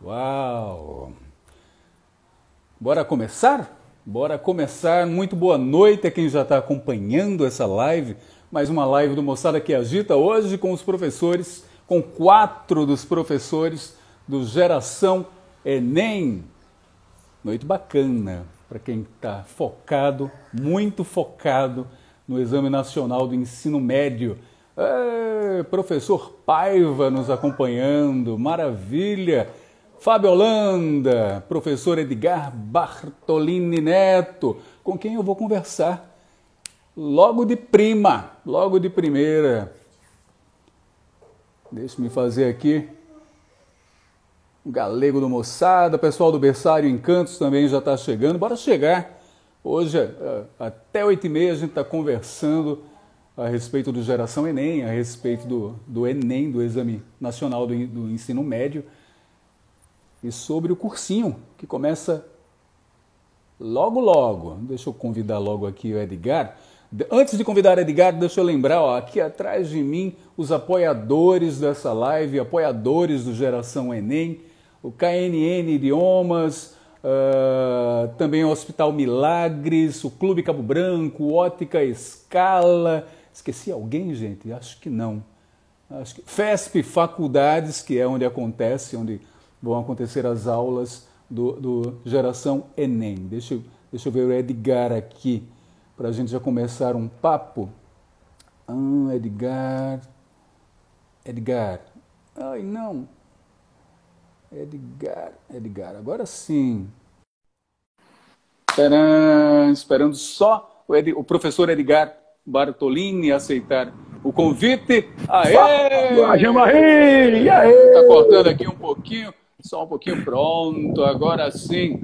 Uau! Bora começar? Bora começar. Muito boa noite a quem já está acompanhando essa live. Mais uma live do Moçada que Agita, hoje com os professores, com 4 dos professores do Geração Enem. Noite bacana para quem está focado, muito focado no Exame Nacional do Ensino Médio. Professor Paiva nos acompanhando, maravilha! Fábio Holanda, professor Edgar Bartolini Neto, com quem eu vou conversar logo de prima, logo de primeira. Deixa-me fazer aqui o galego do Moçada, pessoal do Berçário Encantos também já está chegando. Bora chegar. Hoje, até 8h30, a gente está conversando a respeito do Geração Enem, a respeito do Enem, do Exame Nacional do Ensino Médio, e sobre o cursinho, que começa logo, logo. Deixa eu convidar logo aqui o Edgar. Antes de convidar o Edgar, deixa eu lembrar, ó, aqui atrás de mim, os apoiadores dessa live, apoiadores do Geração Enem, o KNN Idiomas, também o Hospital Milagres, o Clube Cabo Branco, Ótica Escala. Esqueci alguém, gente? Acho que não. Acho que FESP Faculdades, que é onde vão acontecer as aulas do Geração Enem. Deixa eu ver o Edgar aqui, para a gente já começar um papo. Edgar. Ai, não. Edgar. Agora sim. Tcharam, esperando só o professor Edgar Bartolini aceitar o convite. Aê! Jamarri! Tá cortando aqui um pouquinho. Só um pouquinho, pronto, agora sim.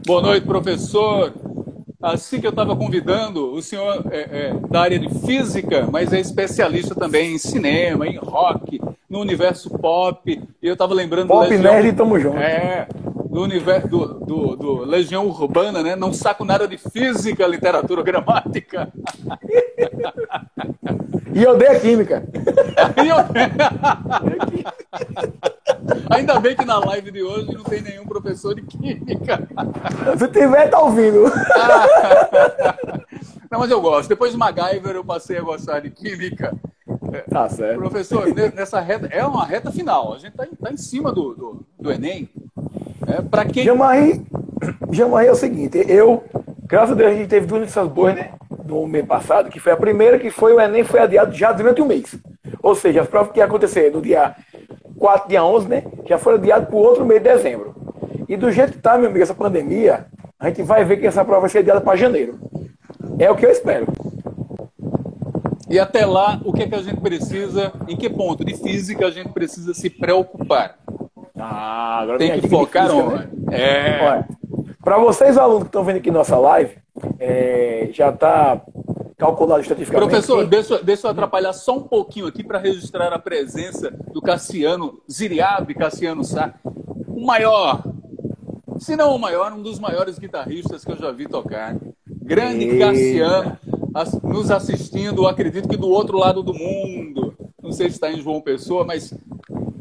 Boa noite, professor. Assim que eu estava convidando, o senhor é da área de física, mas é especialista também em cinema, em rock, no universo pop. E eu estava lembrando... Pop Nerd e tamo junto. Do universo do Legião Urbana, né? Não saco nada de física, literatura, gramática. E eu dei a química. Ainda bem que na live de hoje não tem nenhum professor de química. Se tiver, tá ouvindo. Não, mas eu gosto. Depois de MacGyver eu passei a gostar de química. Tá certo. Professor, nessa reta, é uma reta final. A gente tá em cima do Enem. Para quem... Jamarri é o seguinte, graças a Deus, a gente teve 2 notícias boas, né? No mês passado, que foi a primeira, que foi o Enem foi adiado já durante um mês. Ou seja, as provas que iam acontecer no dia 4, dia 11, né? Já foram adiadas para o outro mês de dezembro. E do jeito que está, meu amigo, essa pandemia, a gente vai ver que essa prova vai ser adiada para janeiro. É o que eu espero. E até lá, o que é que a gente precisa, em que ponto de física a gente precisa se preocupar? Agora tem que focar onde? Para vocês, alunos que estão vendo aqui nossa live, já está calculado estatisticamente. Professor, deixa eu atrapalhar só um pouquinho aqui para registrar a presença do Cassiano Ziriabe, Cassiano Sá, o maior, se não o maior, um dos maiores guitarristas que eu já vi tocar. Grande Cassiano, nos assistindo, acredito que do outro lado do mundo. Não sei se está em João Pessoa, mas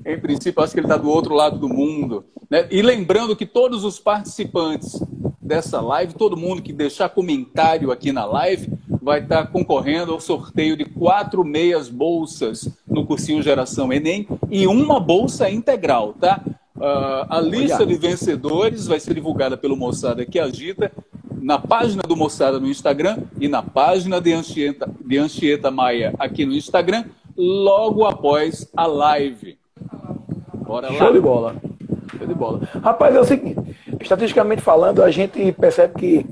em princípio acho que ele está do outro lado do mundo, né? E lembrando que todos os participantes dessa live, todo mundo que deixar comentário aqui na live, vai estar concorrendo ao sorteio de 4 meias bolsas no cursinho Geração Enem e uma bolsa integral, tá? A lista de vencedores vai ser divulgada pelo Moçada que Agita na página do Moçada no Instagram e na página de Anchieta Maia aqui no Instagram, logo após a live. Bora lá. Show de bola. Rapaz, é o seguinte, estatisticamente falando, a gente percebe que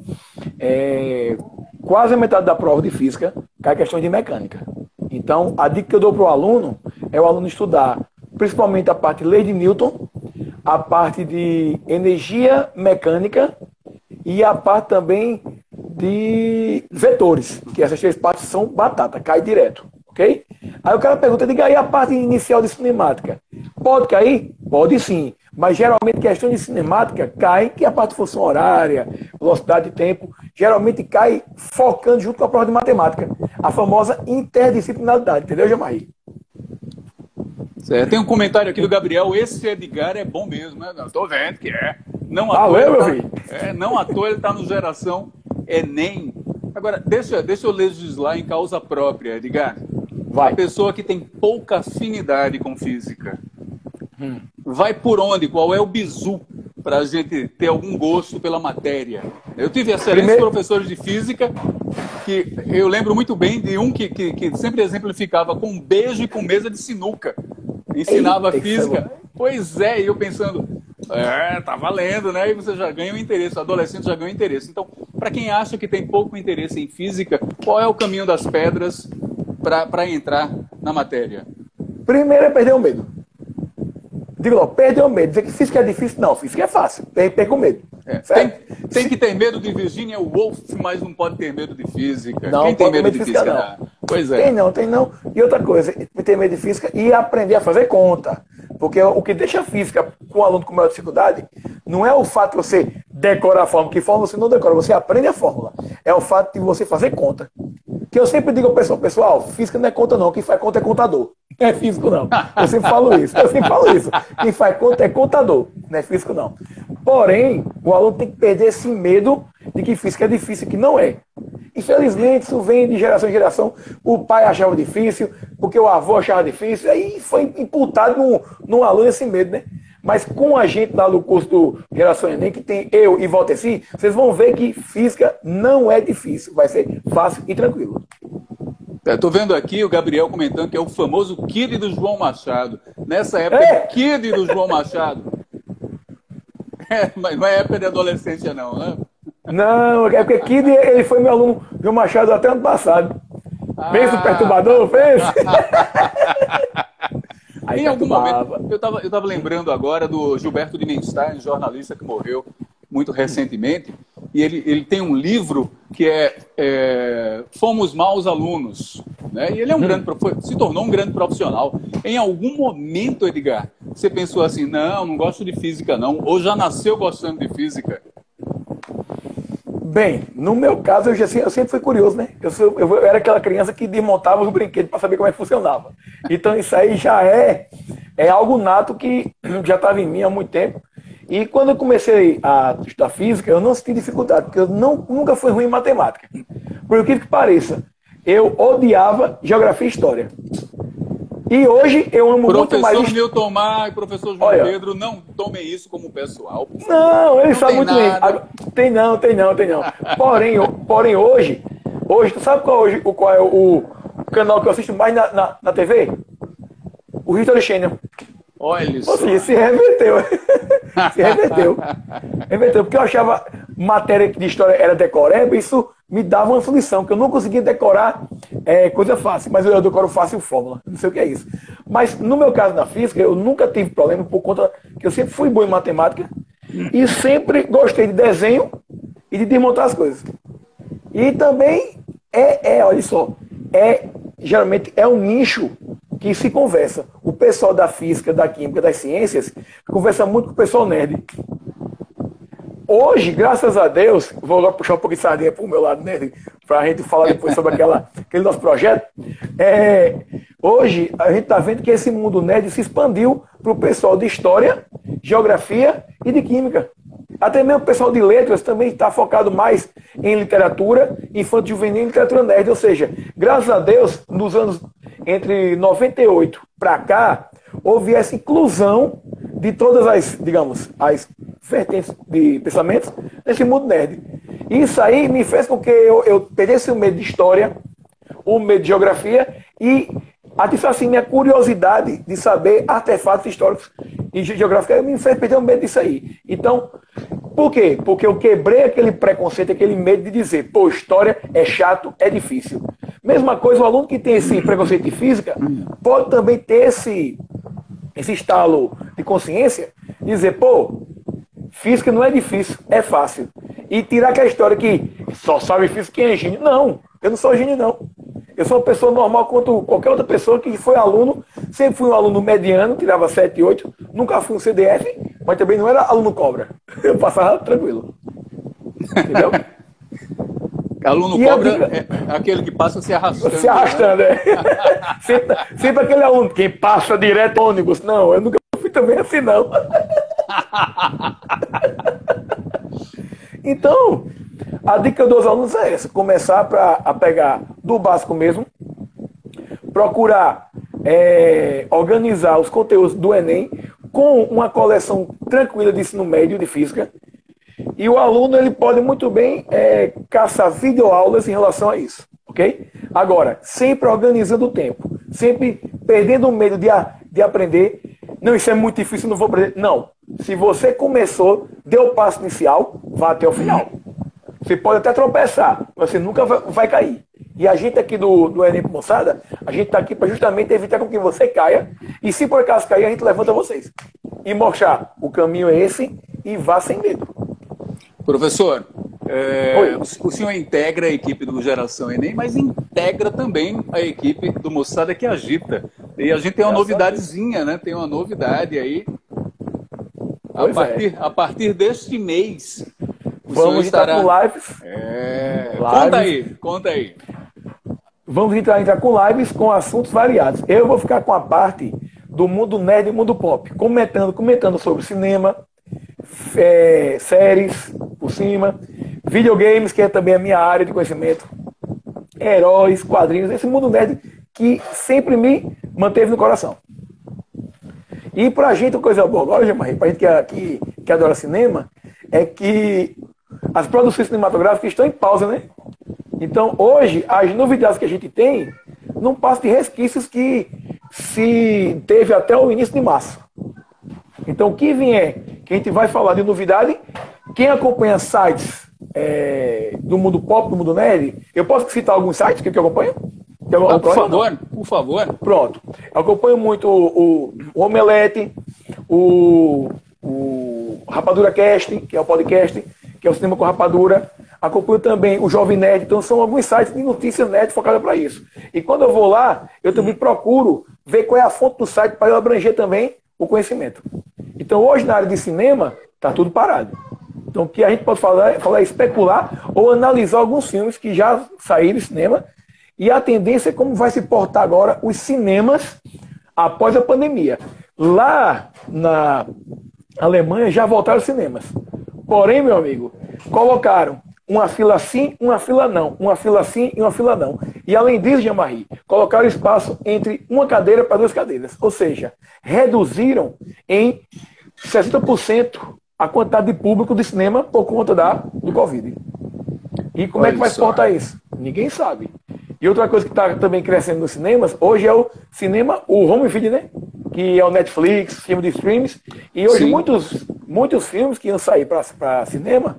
quase a metade da prova de física cai questões de mecânica. Então, a dica que eu dou para o aluno é o aluno estudar principalmente a parte de lei de Newton, a parte de energia mecânica e a parte também de vetores, que essas 3 partes são batata, cai direto, ok? Aí o cara pergunta, diga aí a parte inicial de cinemática. Pode cair? Pode sim. Mas geralmente questão de cinemática cai, que é a parte de função horária, velocidade de tempo, geralmente cai focando junto com a prova de matemática. A famosa interdisciplinaridade, entendeu, Jamarri? Tem um comentário aqui do Gabriel, esse Edgar é bom mesmo, né? Não, tô vendo que é. Não à Valeu, toa, meu filho. não à toa ele está no Geração Enem. Agora, deixa eu legislar em causa própria, Edgar. Vai. A pessoa que tem pouca afinidade com física, vai por onde? Qual é o bizu para a gente ter algum gosto pela matéria? Eu tive excelentes professores de física, que eu lembro muito bem de um que sempre exemplificava com beijo e com mesa de sinuca. Ensinava física. Pois é, e eu pensando, tá valendo, né? E você já ganha o interesse, o adolescente já ganha o interesse. Então, para quem acha que tem pouco interesse em física, qual é o caminho das pedras para entrar na matéria? Primeiro é perder o medo. Digo logo, perder o medo. Dizer que física é difícil, não. Física é fácil. Perca o medo. Tem que ter medo de Virginia Woolf, mas não pode ter medo de física. Não, quem tem medo de física? Não. Pois é. Tem não. E outra coisa, ter medo de física e aprender a fazer conta. Porque o que deixa a física com um aluno com maior dificuldade não é o fato de você decorar a fórmula, que fórmula você não decora, você aprende a fórmula. É o fato de você fazer conta. Que eu sempre digo ao pessoal, física não é conta não, quem faz conta é contador. Não é físico não. Eu sempre falo isso. Quem faz conta é contador, não é físico não. Porém, o aluno tem que perder esse medo de que física é difícil, que não é. Infelizmente, isso vem de geração em geração. O pai achava difícil, porque o avô achava difícil, aí foi imputado no aluno esse medo, né? Mas com a gente lá no curso do Geração Enem, que tem eu e Valteci, vocês vão ver que física não é difícil, vai ser fácil e tranquilo. Estou vendo aqui o Gabriel comentando que é o famoso Kid do João Machado. Nessa época, Kid do João Machado. Mas não é época de adolescência não, né? Não, é porque Kid, ele foi meu aluno João Machado até ano passado. Fez o perturbador, fez? Em algum momento, eu estava lembrando agora do Gilberto Dimenstein, jornalista que morreu muito recentemente, e ele tem um livro que é Fomos Maus Alunos, né? E ele é se tornou um grande profissional. Em algum momento, Edgar, você pensou assim, não gosto de física não, ou já nasceu gostando de física? Bem, no meu caso, eu sempre fui curioso, né? Eu era aquela criança que desmontava os brinquedos para saber como é que funcionava. Então isso aí já é algo nato que já estava em mim há muito tempo. E quando eu comecei a estudar física, eu não senti dificuldade, porque eu nunca fui ruim em matemática. Por incrível que pareça, eu odiava geografia e história. E hoje eu amo muito mais... Professor Milton Mar e professor João Pedro, não tomem isso como pessoal. Não, eles sabem muito bem. Tem não. Porém hoje, tu sabe qual é o canal que eu assisto mais na TV? O History Channel. Olha só. Ou seja, se reverteu. Reverteu, porque eu achava matéria de história era decoreba, isso me dava uma aflição, que eu não conseguia decorar coisa fácil, mas eu decoro fácil fórmula, não sei o que é isso. Mas no meu caso na física, eu nunca tive problema por conta que eu sempre fui bom em matemática e sempre gostei de desenho e de desmontar as coisas. E também olha só, geralmente é um nicho que se conversa. O pessoal da física, da química, das ciências, conversa muito com o pessoal nerd. Hoje, graças a Deus, vou agora puxar um pouquinho de sardinha para o meu lado nerd, para a gente falar depois sobre aquele nosso projeto. Hoje, a gente está vendo que esse mundo nerd se expandiu para o pessoal de história, geografia e de química. Até mesmo o pessoal de letras também está focado mais em literatura infantil juvenil e literatura nerd. Ou seja, graças a Deus, nos anos entre 98 para cá, houve essa inclusão de todas as, digamos, as vertentes de pensamentos nesse mundo nerd. Isso aí me fez com que eu perdesse o medo de história, o medo de geografia e atiçar assim minha curiosidade de saber artefatos históricos e geográficos me fez perder o medo disso aí. Então, por quê? Porque eu quebrei aquele preconceito, aquele medo de dizer, pô, história é chato, é difícil. Mesma coisa, o aluno que tem esse preconceito de física pode também ter esse estalo de consciência, dizer, pô, física não é difícil, é fácil. E tirar aquela história que só sabe física quem é gênio. Não, eu não sou gênio, não. Eu sou uma pessoa normal quanto qualquer outra pessoa que foi aluno, sempre fui um aluno mediano, tirava 7, 8, nunca fui um CDF, mas também não era aluno cobra. Eu passava tranquilo. Entendeu? Aluno cobra é aquele que passa se arrastando. Se arrastando, né? sempre aquele aluno que passa direto ao ônibus. Não, eu nunca fui também assim, não. Então, a dica dos alunos é essa. Começar a pegar do básico mesmo. Procurar organizar os conteúdos do Enem com uma coleção tranquila de ensino médio de física. E o aluno ele pode muito bem caçar videoaulas em relação a isso, ok? Agora, sempre organizando o tempo, sempre perdendo o medo de aprender. Não, isso é muito difícil, não vou aprender. Não. Se você começou, deu o passo inicial, vá até o final. Você pode até tropeçar, mas você nunca vai cair. E a gente aqui do Enem Moçada, a gente está aqui para justamente evitar com que você caia. E se por acaso cair, a gente levanta vocês. E mostrar, o caminho é esse e vá sem medo. Professor, o senhor integra a equipe do Geração Enem, mas integra também a equipe do Moçada que agita. E a gente tem uma novidadezinha, né? Tem uma novidade aí. A partir deste mês, vamos estará com lives. Conta aí. Vamos entrar com lives com assuntos variados. Eu vou ficar com a parte do mundo nerd e mundo pop, comentando sobre cinema, séries por cima, videogames, que é também a minha área de conhecimento, heróis, quadrinhos, esse mundo nerd que sempre me manteve no coração. E pra gente, uma coisa boa agora, Jean-Marie, pra gente que adora cinema, é que as produções cinematográficas estão em pausa, né? Então, hoje, as novidades que a gente tem não passam de resquícios que se teve até o início de março. Então, o que vier, que a gente vai falar de novidade, quem acompanha sites do mundo pop, do mundo nerd, eu posso citar alguns sites que eu acompanho? Por favor. Pronto. Eu acompanho muito o Omelete, o Rapadura Cast, que é o podcast, que é o Cinema com Rapadura. Acompanho também o Jovem Nerd. Então, são alguns sites de notícias nerd focadas para isso. E quando eu vou lá, eu também procuro ver qual é a fonte do site para eu abranger também o conhecimento. Então, hoje, na área de cinema, está tudo parado. Então, o que a gente pode falar é especular ou analisar alguns filmes que já saíram do cinema e a tendência é como vai se portar agora os cinemas após a pandemia. Lá na Alemanha já voltaram os cinemas. Porém, meu amigo, colocaram uma fila sim, uma fila não. Uma fila sim e uma fila não. E além disso, Jean-Marie, colocaram espaço entre uma cadeira para duas cadeiras. Ou seja, reduziram em 60% a quantidade de público de cinema por conta do Covid. E como é que vai se portar isso? Ninguém sabe. E outra coisa que está também crescendo nos cinemas, hoje é o cinema, o home video, né? Que é o Netflix, filme de streams. E hoje muitos filmes que iam sair para cinema,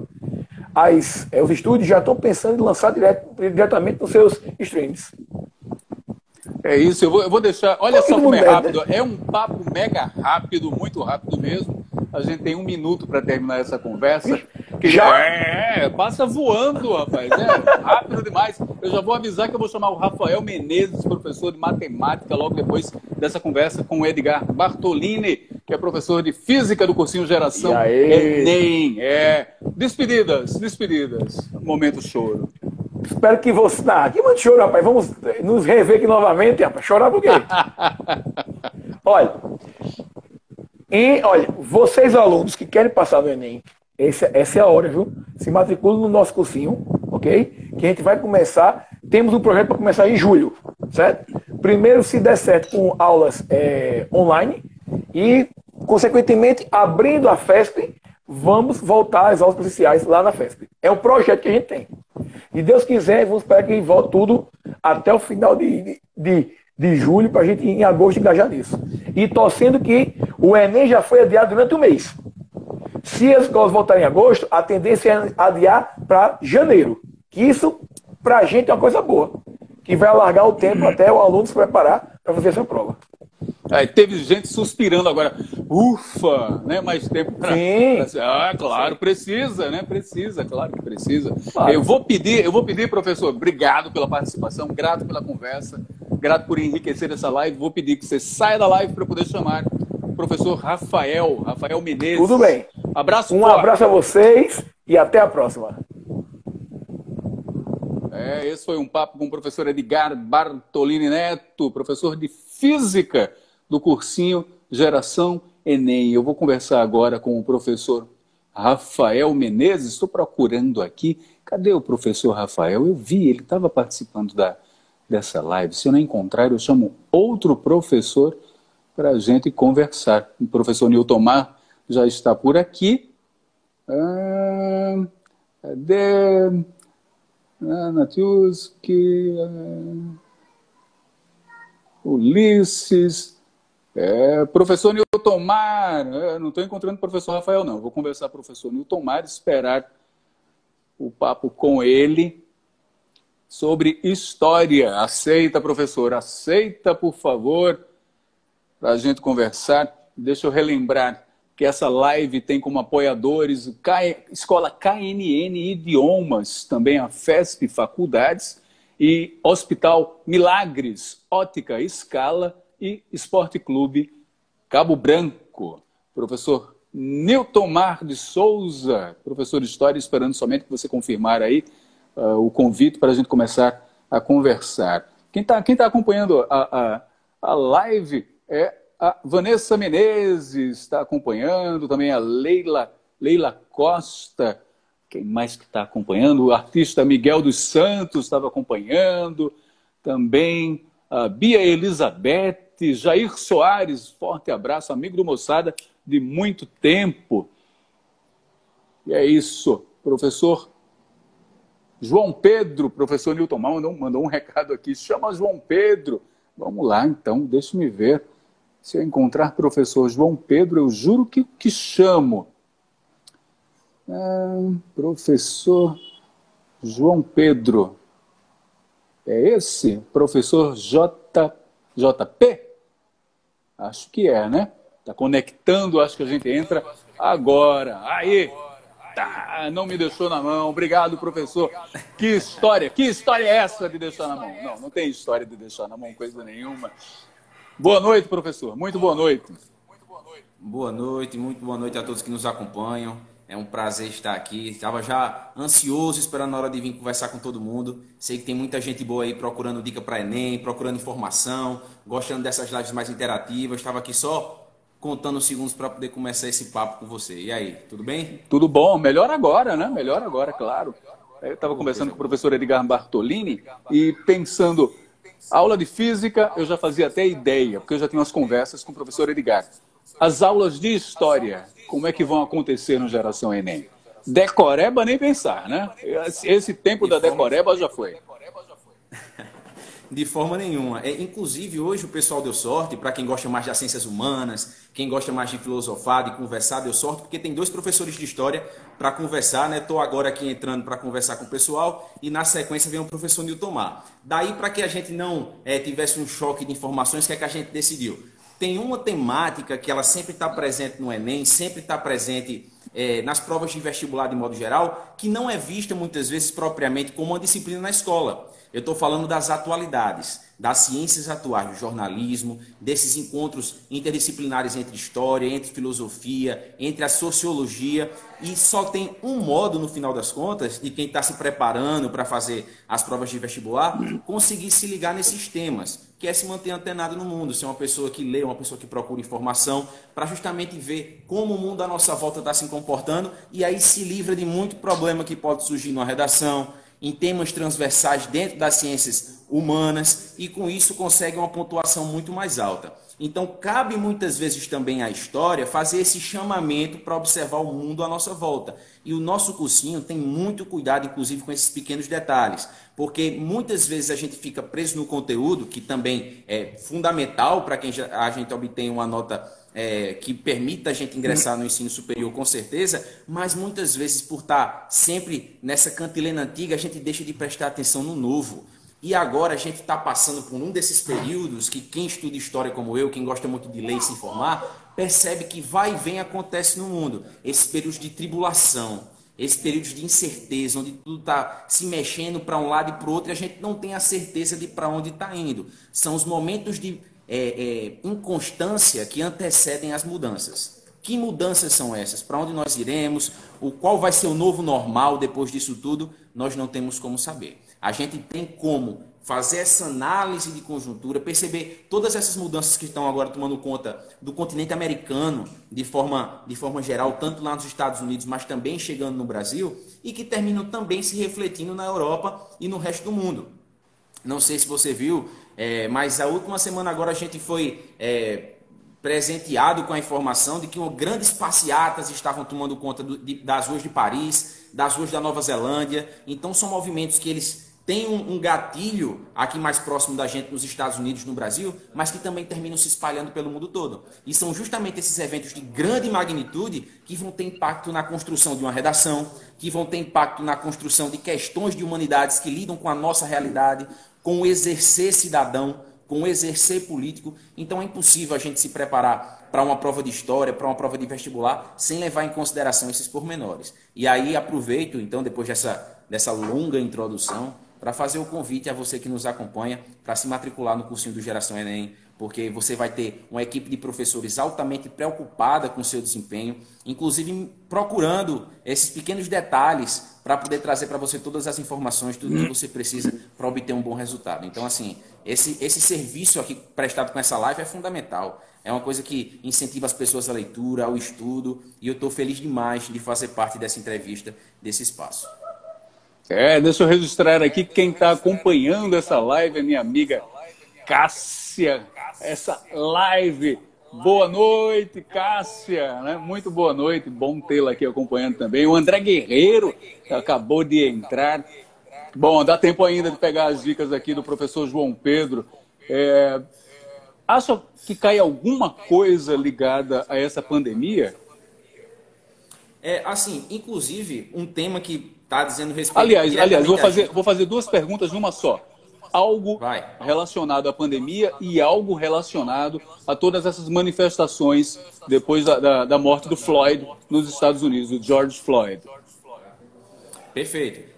os estúdios já estão pensando em lançar diretamente nos seus streams. É isso, eu vou deixar. Olha só como é rápido. É um papo mega rápido, muito rápido mesmo. A gente tem 1 minuto para terminar essa conversa. Que já passa voando, rapaz. É rápido demais. Eu já vou avisar que eu vou chamar o Rafael Menezes, professor de matemática, logo depois dessa conversa com o Edgar Bartolini, que é professor de física do cursinho Geração Enem. Despedidas. Momento choro. Espero que você... que momento choro, rapaz. Vamos nos rever aqui novamente, rapaz. Chorar por quê? Olha, vocês alunos que querem passar no Enem, essa é a hora, viu? Se matricule no nosso cursinho, ok? Que a gente vai começar, temos um projeto para começar em julho, certo? Primeiro, se der certo, com aulas online e, consequentemente, abrindo a FESP, vamos voltar às aulas presenciais lá na FESP. É um projeto que a gente tem. E Deus quiser, vamos esperar que volte tudo até o final de julho, para a gente, em agosto, engajar nisso. E torcendo que o Enem já foi adiado durante o mês. Se as escolas voltarem em agosto, a tendência é adiar para janeiro. Que isso, para a gente, é uma coisa boa. Que vai alargar o tempo até o aluno se preparar para fazer essa prova. Teve gente suspirando agora. Ufa, né? Mais tempo para... claro, precisa, né? Claro que precisa. Claro. Eu vou pedir, professor, obrigado pela participação, grato pela conversa, grato por enriquecer essa live. Vou pedir que você saia da live para poder chamar o professor Rafael Menezes. Tudo bem. Abraço. Abraço a vocês e até a próxima. Esse foi um papo com o professor Edgar Bartolini Neto, professor de Física do cursinho Geração Enem. Eu vou conversar agora com o professor Rafael Menezes. Estou procurando aqui. Cadê o professor Rafael? Eu vi, ele estava participando dessa live. Se eu não encontrar, eu chamo outro professor para a gente conversar. O professor Newton Mar já está por aqui. Cadê? Natiuski, Ulisses, professor Newton Mar. Não estou encontrando o professor Rafael, não. Vou conversar com o professor Newton Mar, esperar o papo com ele sobre história. Aceita, professor? Aceita, por favor, para a gente conversar. Deixa eu relembrar que essa live tem como apoiadores Escola KNN Idiomas, também a FESP Faculdades e Hospital Milagres, Ótica Escala e Esporte Clube Cabo Branco. Professor Newton Mar de Souza, professor de História, esperando somente que você confirmar aí o convite para a gente começar a conversar. Quem tá acompanhando a live é a Vanessa Menezes, está acompanhando, também a Leila Costa. Quem mais que está acompanhando? O artista Miguel dos Santos estava acompanhando, também a Bia Elizabeth, Jair Soares, forte abraço, amigo do Moçada de muito tempo. E é isso, professor João Pedro, professor Newton Mar mandou um recado aqui, chama João Pedro. Vamos lá então, deixe-me ver. Se eu encontrar professor João Pedro, eu juro que chamo. Professor João Pedro. É esse? Professor JP? Acho que é, né? Está conectando, acho que a gente entra agora. Aí! Tá, não me deixou na mão. Obrigado, professor. Que história é essa de deixar na mão? Não tem história de deixar na mão, coisa nenhuma. Boa noite, professor. Muito boa noite. Boa noite, muito boa noite a todos que nos acompanham. É um prazer estar aqui. Estava já ansioso, esperando a hora de vir conversar com todo mundo. Sei que tem muita gente boa aí procurando dica para Enem, procurando informação, gostando dessas lives mais interativas. Estava aqui só contando os segundos para poder começar esse papo com você. E aí, tudo bem? Tudo bom. Melhor agora, né? Melhor agora, claro. Eu estava conversando com o professor Edgar Bartolini e pensando... Aula de física, eu já fazia até ideia, porque eu já tinha umas conversas com o professor Edgar. As aulas de história, como é que vão acontecer no Geração Enem? Decoreba nem pensar, né? Esse tempo da decoreba já foi. De forma nenhuma. Inclusive, hoje o pessoal deu sorte, para quem gosta mais das ciências humanas, quem gosta mais de filosofar, de conversar, deu sorte, porque tem 2 professores de história para conversar, né? Estou agora aqui entrando para conversar com o pessoal e na sequência vem o professor Newton Mar. Daí, para que a gente não tivesse um choque de informações, o que é que a gente decidiu? Tem uma temática que ela sempre está presente no Enem, sempre está presente nas provas de vestibular de modo geral, que não é vista muitas vezes propriamente como uma disciplina na escola. Eu estou falando das atualidades, das ciências atuais, do jornalismo, desses encontros interdisciplinares entre história, entre filosofia, entre a sociologia, e só tem um modo, no final das contas, de quem está se preparando para fazer as provas de vestibular, conseguir se ligar nesses temas, que é se manter antenado no mundo, ser uma pessoa que lê, uma pessoa que procura informação, para justamente ver como o mundo à nossa volta está se comportando, e aí se livra de muito problema que pode surgir numa redação, em temas transversais dentro das ciências humanas e com isso consegue uma pontuação muito mais alta. Então cabe muitas vezes também à história fazer esse chamamento para observar o mundo à nossa volta. E o nosso cursinho tem muito cuidado, inclusive, com esses pequenos detalhes, porque muitas vezes a gente fica preso no conteúdo, que também é fundamental para quem a gente obtenha uma nota que permita a gente ingressar no ensino superior, com certeza, mas muitas vezes, por estar sempre nessa cantilena antiga, a gente deixa de prestar atenção no novo. E agora a gente está passando por um desses períodos que quem estuda história como eu, quem gosta muito de ler e se informar, percebe que vai e vem acontece no mundo. Esses períodos de tribulação, esses períodos de incerteza, onde tudo está se mexendo para um lado e para o outro e a gente não tem a certeza de para onde está indo. São os momentos de inconstância que antecedem as mudanças. Que mudanças são essas? Para onde nós iremos? Qual vai ser o novo normal depois disso tudo? Nós não temos como saber. A gente tem como fazer essa análise de conjuntura, perceber todas essas mudanças que estão agora tomando conta do continente americano, de forma geral, tanto lá nos Estados Unidos, mas também chegando no Brasil, e que terminam também se refletindo na Europa e no resto do mundo. Não sei se você viu, mas a última semana agora a gente foi presenteado com a informação de que grandes passeatas estavam tomando conta das ruas de Paris, das ruas da Nova Zelândia. Então são movimentos que eles têm um gatilho aqui mais próximo da gente nos Estados Unidos, no Brasil, mas que também terminam se espalhando pelo mundo todo. E são justamente esses eventos de grande magnitude que vão ter impacto na construção de uma redação, que vão ter impacto na construção de questões de humanidades que lidam com a nossa realidade, com o exercer cidadão, com o exercer político. Então é impossível a gente se preparar para uma prova de história, para uma prova de vestibular, sem levar em consideração esses pormenores. E aí aproveito, então, depois dessa longa introdução, para fazer o convite a você que nos acompanha para se matricular no cursinho do Geração Enem, porque você vai ter uma equipe de professores altamente preocupada com o seu desempenho, inclusive procurando esses pequenos detalhes para poder trazer para você todas as informações, tudo que você precisa para obter um bom resultado. Então, assim, esse serviço aqui prestado com essa live é fundamental. É uma coisa que incentiva as pessoas à leitura, ao estudo, e eu estou feliz demais de fazer parte dessa entrevista, desse espaço. Deixa eu registrar aqui quem está acompanhando essa live, é minha amiga Cássia. Essa live. Boa noite, Cássia. Né? Muito boa noite, bom tê-la aqui acompanhando também. O André Guerreiro, que acabou de entrar. Bom, dá tempo ainda de pegar as dicas aqui do professor João Pedro. Acha que cai alguma coisa ligada a essa pandemia? Assim, inclusive, um tema que está dizendo respeito... Aliás, vou fazer duas perguntas numa só. Algo relacionado à pandemia e algo relacionado a todas essas manifestações depois da morte do Floyd nos Estados Unidos, do George Floyd. Perfeito.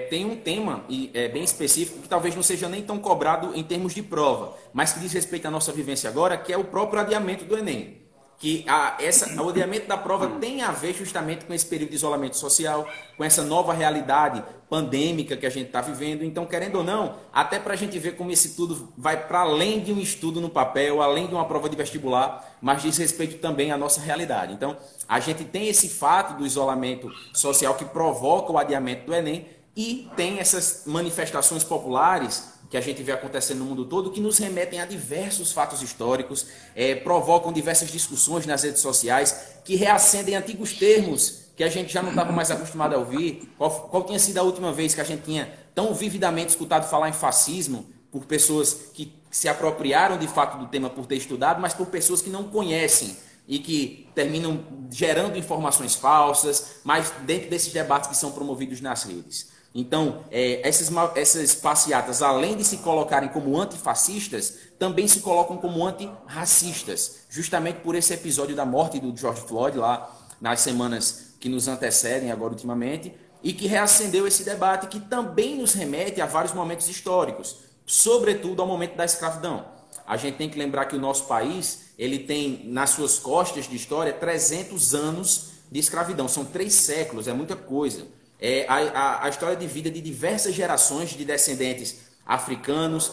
Tem um tema bem específico que talvez não seja nem tão cobrado em termos de prova, mas que diz respeito à nossa vivência agora, que é o próprio adiamento do Enem. Que o adiamento da prova tem a ver justamente com esse período de isolamento social, com essa nova realidade pandêmica que a gente está vivendo. Então, querendo ou não, até para a gente ver como esse tudo vai para além de um estudo no papel, além de uma prova de vestibular, mas diz respeito também à nossa realidade. Então, a gente tem esse fato do isolamento social que provoca o adiamento do Enem e tem essas manifestações populares que a gente vê acontecendo no mundo todo, que nos remetem a diversos fatos históricos, provocam diversas discussões nas redes sociais, que reacendem antigos termos que a gente já não estava mais acostumado a ouvir. Qual tinha sido a última vez que a gente tinha tão vividamente escutado falar em fascismo por pessoas que se apropriaram de fato do tema por ter estudado, mas por pessoas que não conhecem e que terminam gerando informações falsas, mas dentro desses debates que são promovidos nas redes. Então, essas passeatas, além de se colocarem como antifascistas, também se colocam como antirracistas, justamente por esse episódio da morte do George Floyd, lá nas semanas que nos antecedem agora ultimamente, e que reacendeu esse debate que também nos remete a vários momentos históricos, sobretudo ao momento da escravidão. A gente tem que lembrar que o nosso país, ele tem nas suas costas de história 300 anos de escravidão, são 3 séculos, é muita coisa. A história de vida de diversas gerações de descendentes africanos,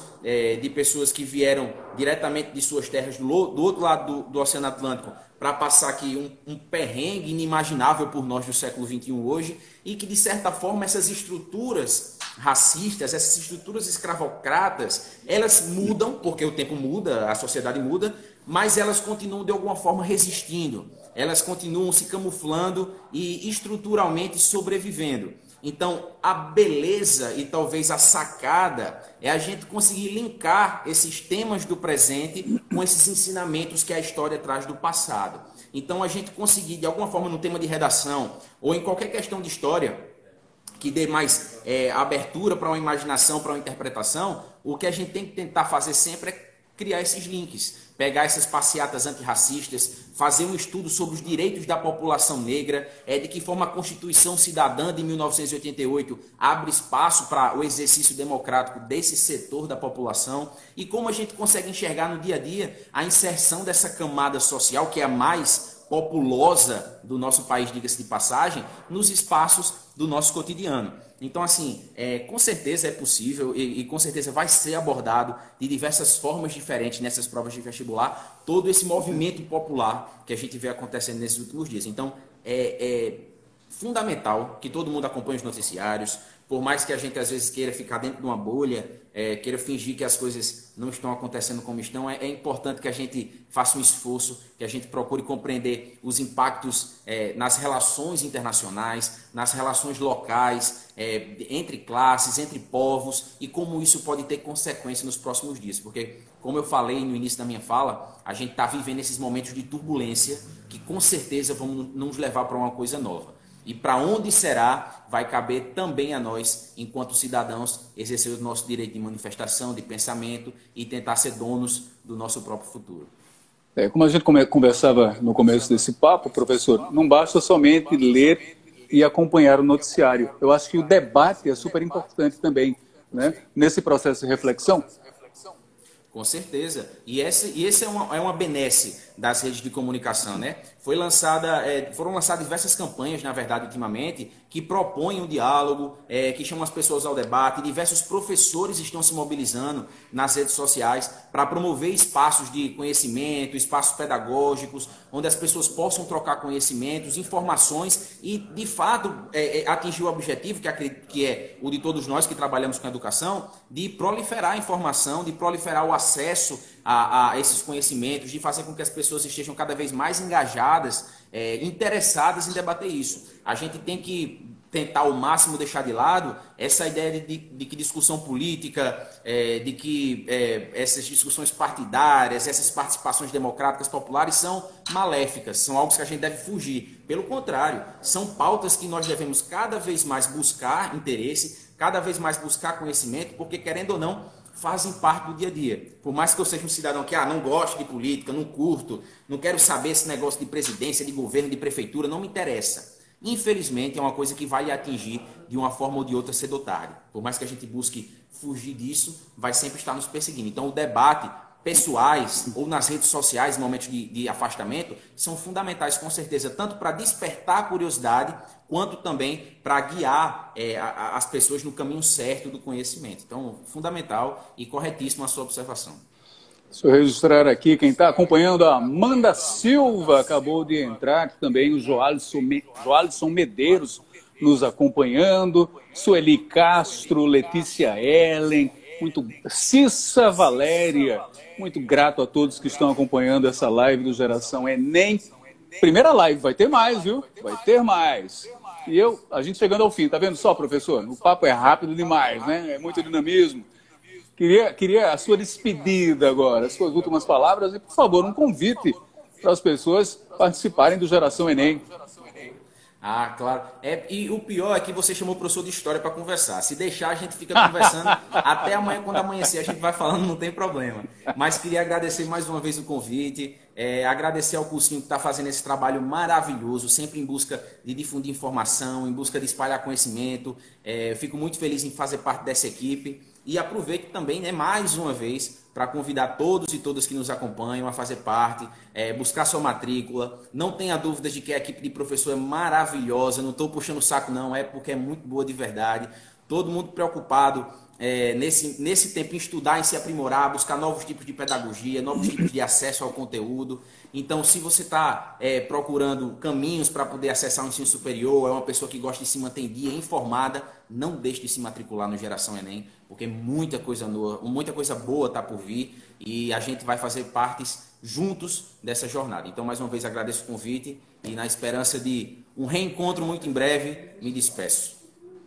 de pessoas que vieram diretamente de suas terras do outro lado do Oceano Atlântico para passar aqui um perrengue inimaginável por nós do século XXI hoje, e que, de certa forma, essas estruturas racistas, essas estruturas escravocratas, elas mudam, porque o tempo muda, a sociedade muda, mas elas continuam, de alguma forma, resistindo. Elas continuam se camuflando e estruturalmente sobrevivendo. Então, a beleza e talvez a sacada é a gente conseguir linkar esses temas do presente com esses ensinamentos que a história traz do passado. Então, a gente conseguir, de alguma forma, no tema de redação ou em qualquer questão de história que dê mais abertura para uma imaginação, para uma interpretação, o que a gente tem que tentar fazer sempre é criar esses links, pegar essas passeatas antirracistas, fazer um estudo sobre os direitos da população negra, de que forma a Constituição Cidadã de 1988 abre espaço para o exercício democrático desse setor da população, e como a gente consegue enxergar no dia a dia a inserção dessa camada social, que é a mais populosa do nosso país, diga-se de passagem, nos espaços do nosso cotidiano. Então, assim, com certeza é possível e com certeza vai ser abordado de diversas formas diferentes nessas provas de vestibular, todo esse movimento popular que a gente vê acontecendo nesses últimos dias. Então, é fundamental que todo mundo acompanhe os noticiários, por mais que a gente às vezes queira ficar dentro de uma bolha, queira fingir que as coisas não estão acontecendo como estão, é importante que a gente faça um esforço, que a gente procure compreender os impactos nas relações internacionais, nas relações locais, entre classes, entre povos, e como isso pode ter consequência nos próximos dias. Porque, como eu falei no início da minha fala, a gente está vivendo esses momentos de turbulência que com certeza vão nos levar para uma coisa nova. E para onde será, vai caber também a nós, enquanto cidadãos, exercer o nosso direito de manifestação, de pensamento e tentar ser donos do nosso próprio futuro. Como a gente conversava no começo desse papo, professor, não basta somente ler e acompanhar o noticiário. Eu acho que o debate é super importante também, né? Nesse processo de reflexão. Com certeza. E esse é uma benesse das redes de comunicação, né? Foram lançadas diversas campanhas, na verdade, ultimamente, que propõem um diálogo, que chamam as pessoas ao debate. Diversos professores estão se mobilizando nas redes sociais para promover espaços de conhecimento, espaços pedagógicos, onde as pessoas possam trocar conhecimentos, informações e, de fato, atingir o objetivo, que é o de todos nós que trabalhamos com a educação, de proliferar a informação, de proliferar o acesso a esses conhecimentos, de fazer com que as pessoas estejam cada vez mais engajadas, interessadas em debater isso. A gente tem que tentar ao máximo deixar de lado essa ideia de que discussão política, de que essas discussões partidárias, essas participações democráticas populares são maléficas, são algo que a gente deve fugir. Pelo contrário, são pautas que nós devemos cada vez mais buscar interesse, cada vez mais buscar conhecimento, porque, querendo ou não, fazem parte do dia a dia. Por mais que eu seja um cidadão que não gosto de política, não curto, não quero saber esse negócio de presidência, de governo, de prefeitura, não me interessa. Infelizmente, é uma coisa que vai atingir de uma forma ou de outra cedo ou tarde. Por mais que a gente busque fugir disso, vai sempre estar nos perseguindo. Então, o debate pessoais ou nas redes sociais, em momentos de afastamento, são fundamentais, com certeza, tanto para despertar a curiosidade, quanto também para guiar as pessoas no caminho certo do conhecimento. Então, fundamental e corretíssima a sua observação. Deixa eu registrar aqui quem está acompanhando, a Amanda Silva acabou de entrar, também o Joalisson Medeiros nos acompanhando, Sueli Castro, Letícia Ellen, Cissa Valéria, muito grato a todos que estão acompanhando essa live do Geração Enem. Primeira live, vai ter mais, viu? Vai ter mais. E a gente chegando ao fim, tá vendo só, professor? O papo é rápido demais, né? É muito dinamismo. Queria a sua despedida agora, as suas últimas palavras e, por favor, um convite para as pessoas participarem do Geração Enem. Ah, claro. E o pior é que você chamou o professor de história para conversar. Se deixar, a gente fica conversando até amanhã, quando amanhecer, a gente vai falando, não tem problema. Mas queria agradecer mais uma vez o convite, agradecer ao cursinho que está fazendo esse trabalho maravilhoso, sempre em busca de difundir informação, em busca de espalhar conhecimento. Fico muito feliz em fazer parte dessa equipe. E aproveito também, mais uma vez, para convidar todos e todas que nos acompanham a fazer parte, buscar sua matrícula. Não tenha dúvidas de que a equipe de professor é maravilhosa, não estou puxando o saco não, é porque é muito boa de verdade. Todo mundo preocupado nesse tempo em estudar, em se aprimorar, buscar novos tipos de pedagogia, novos tipos de acesso ao conteúdo. Então, se você está procurando caminhos para poder acessar o ensino superior, é uma pessoa que gosta de se manter em dia, informada, não deixe de se matricular no Geração Enem, porque muita coisa boa está por vir e a gente vai fazer partes juntos dessa jornada. Então, mais uma vez, agradeço o convite e, na esperança de um reencontro muito em breve, me despeço.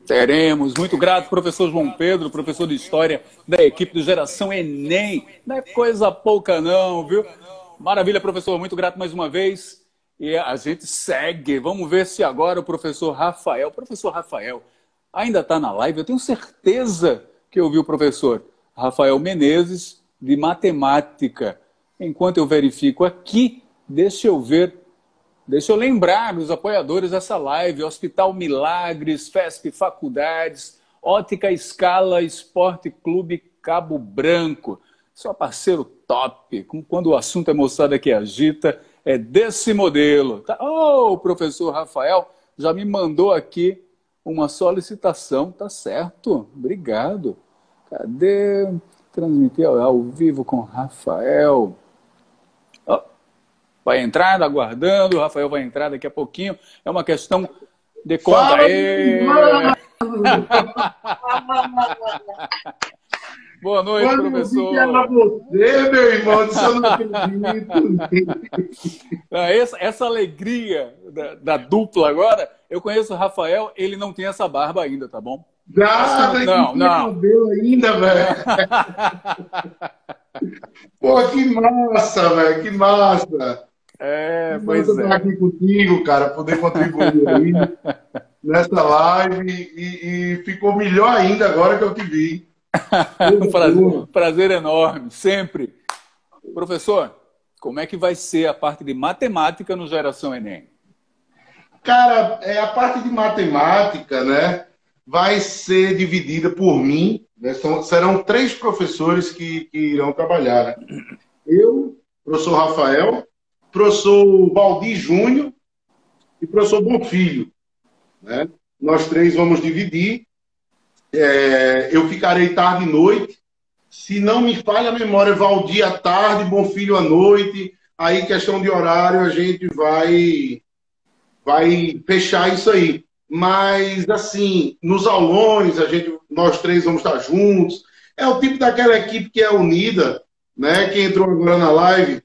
Teremos. Muito grato, professor João Pedro, professor de História da equipe do Geração Enem. Não é coisa pouca não, viu? Maravilha, professor. Muito grato mais uma vez. E a gente segue. Vamos ver se agora o professor Rafael ainda está na live. Eu tenho certeza que eu vi o professor Rafael Menezes, de Matemática. Enquanto eu verifico aqui, deixa eu lembrar dos apoiadores dessa live: Hospital Milagres, FESP Faculdades, Ótica Scala, Esporte Clube Cabo Branco. Só parceiro top. Quando o assunto é moçada que agita, é desse modelo. Tá? Oh, o professor Rafael já me mandou aqui uma solicitação, tá certo? Obrigado. Cadê? Transmitir ao vivo com Rafael. Oh, vai entrar, aguardando, o Rafael vai entrar daqui a pouquinho. É uma questão de conta. Fala, Boa noite, quando professor. que era você, meu irmão, se eu não acredito. Essa alegria da dupla agora, eu conheço o Rafael, ele não tem essa barba ainda, tá bom? Não. Cabelo ainda, velho. Pô, que massa, velho, que massa. Pois é. Estar aqui contigo, cara, poder contribuir aí nessa live e ficou melhor ainda agora que eu te vi. Prazer enorme, sempre. Professor, como é que vai ser a parte de matemática no Geração Enem? Cara, a parte de matemática, né, vai ser dividida por mim, né, serão 3 professores que irão trabalhar. Né? Eu, professor Rafael, professor Valdir Júnior e professor Bonfilho. Né? Nós 3 vamos dividir. Eu ficarei tarde e noite. Se não me falha a memória, Valdir à tarde, Bonfilho à noite. Aí, questão de horário, a gente vai fechar isso aí. Mas, assim, nos aulões, nós 3 vamos estar juntos. É o tipo daquela equipe que é unida, né? Quem entrou agora na live,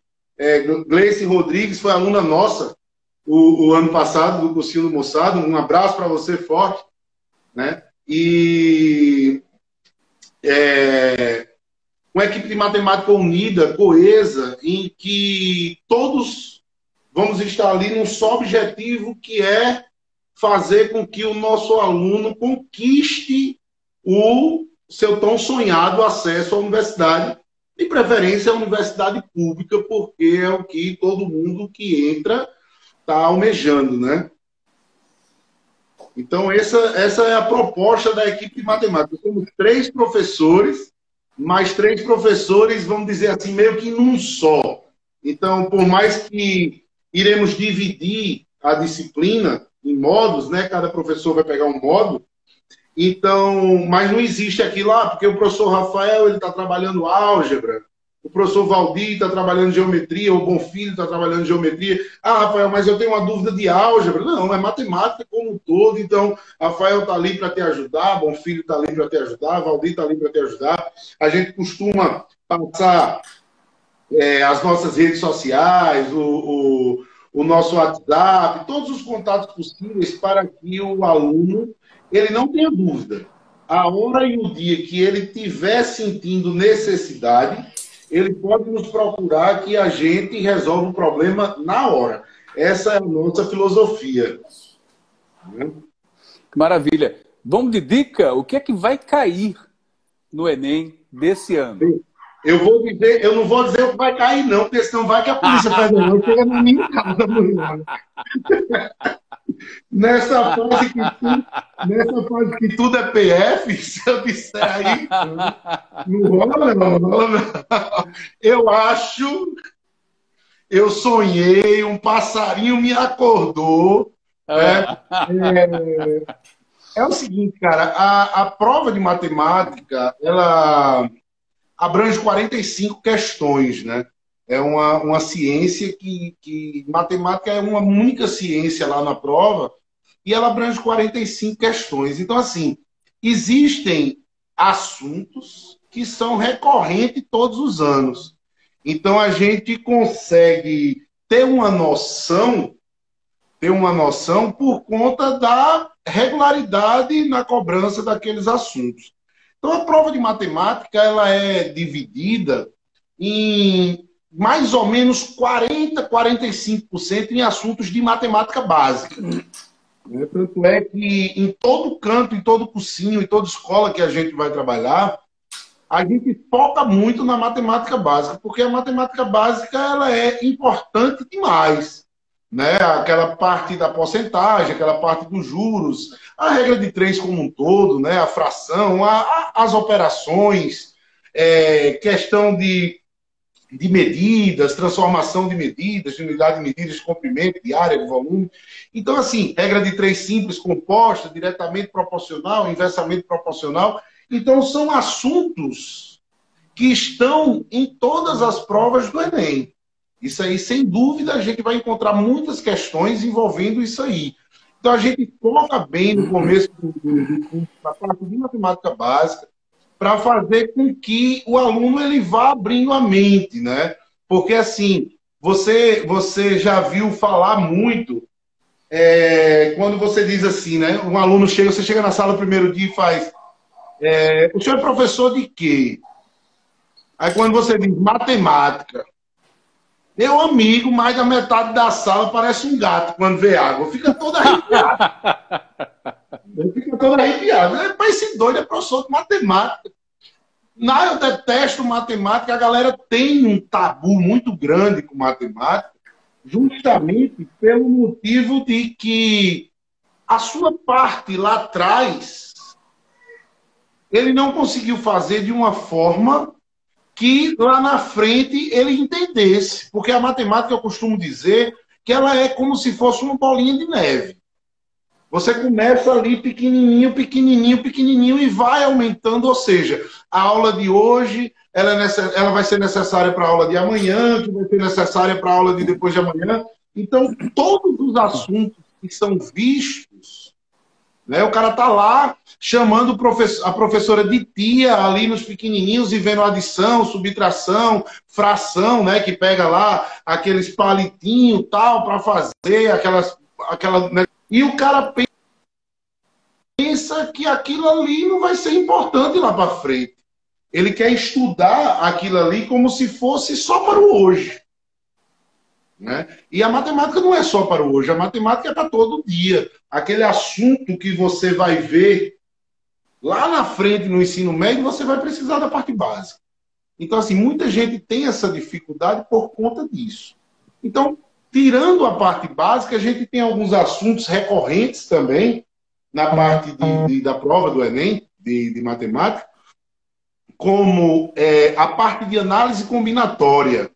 Gleice Rodrigues, foi aluna nossa o ano passado, do cursinho do Moçado. Um abraço para você forte, né? E uma equipe de matemática unida, coesa, em que todos vamos estar ali num só objetivo, que é fazer com que o nosso aluno conquiste o seu tão sonhado acesso à universidade, de preferência à universidade pública, porque é o que todo mundo que entra está almejando, né? Então, essa é a proposta da equipe de matemática. Somos 3 professores, mais 3 professores, vamos dizer assim, meio que num só. Então, por mais que iremos dividir a disciplina em modos, né? Cada professor vai pegar um modo. Então, mas não existe aquilo lá, porque o professor Rafael ele está trabalhando álgebra, o professor Valdir está trabalhando geometria, o Bonfilho está trabalhando geometria. Ah, Rafael, mas eu tenho uma dúvida de álgebra. Não, é matemática como um todo. Então, Rafael está ali para te ajudar, Bonfilho está ali para te ajudar, Valdir está ali para te ajudar. A gente costuma passar as nossas redes sociais, o nosso WhatsApp, todos os contatos possíveis para que o aluno ele não tenha dúvida. A hora e o dia que ele estiver sentindo necessidade, ele pode nos procurar que a gente resolve o problema na hora. Essa é a nossa filosofia. Maravilha. Vamos de dica? O que é que vai cair no Enem desse ano? Eu não vou dizer o que vai cair, não, porque senão vai que a Polícia Federal chega na minha casa amanhã. Nessa fase que tudo é PF, se eu disser aí, não rola não. Eu sonhei, um passarinho me acordou. É o seguinte, cara, a prova de matemática, ela abrange 45 questões, né? É uma ciência que matemática é uma única ciência lá na prova e ela abrange 45 questões. Então, assim, existem assuntos que são recorrentes todos os anos. Então, a gente consegue ter uma noção por conta da regularidade na cobrança daqueles assuntos. Então, a prova de matemática ela é dividida em mais ou menos 40%, 45% em assuntos de matemática básica. Tanto é que em todo canto, em todo cursinho, em toda escola que a gente vai trabalhar, a gente foca muito na matemática básica, porque a matemática básica ela é importante demais. Né? Aquela parte da porcentagem, aquela parte dos juros, a regra de 3 como um todo, né? A fração, as operações, questão de de medidas, transformação de medidas, de unidade de medidas de comprimento, de área, de volume. Então, assim, regra de 3 simples composta, diretamente proporcional, inversamente proporcional. Então, são assuntos que estão em todas as provas do Enem. Isso aí, sem dúvida, a gente vai encontrar muitas questões envolvendo isso aí. Então, a gente foca bem no começo do curso, na parte de matemática básica, para fazer com que o aluno ele vá abrindo a mente, né? Porque, assim, você já viu falar muito quando você diz assim, né? Um aluno chega, você chega na sala no primeiro dia e faz o senhor é professor de quê? Aí quando você diz matemática, meu amigo, mais da metade da sala parece um gato quando vê água. Fica todo arrepiado. Fica todo arrepiado. Mas esse doido é professor de matemática. Não, eu detesto matemática. A galera tem um tabu muito grande com matemática, justamente pelo motivo de que a sua parte lá atrás ele não conseguiu fazer de uma forma que lá na frente ele entendesse. Porque a matemática, eu costumo dizer, que ela é como se fosse uma bolinha de neve. Você começa ali pequenininho, pequenininho, pequenininho e vai aumentando. Ou seja, a aula de hoje ela vai ser necessária para a aula de amanhã, que vai ser necessária para a aula de depois de amanhã. Então, todos os assuntos que são vistos, né, o cara está lá chamando a professora de tia ali nos pequenininhos e vendo adição, subtração, fração, né, que pega lá aqueles palitinhos tal para fazer aquela, né, e o cara pensa que aquilo ali não vai ser importante lá para frente. Ele quer estudar aquilo ali como se fosse só para o hoje. Né? E a matemática não é só para o hoje, a matemática é para todo dia. Aquele assunto que você vai ver lá na frente no ensino médio, você vai precisar da parte básica. Então, assim, muita gente tem essa dificuldade por conta disso. Então, tirando a parte básica, a gente tem alguns assuntos recorrentes também na parte da prova do Enem, de matemática, como a parte de análise combinatória,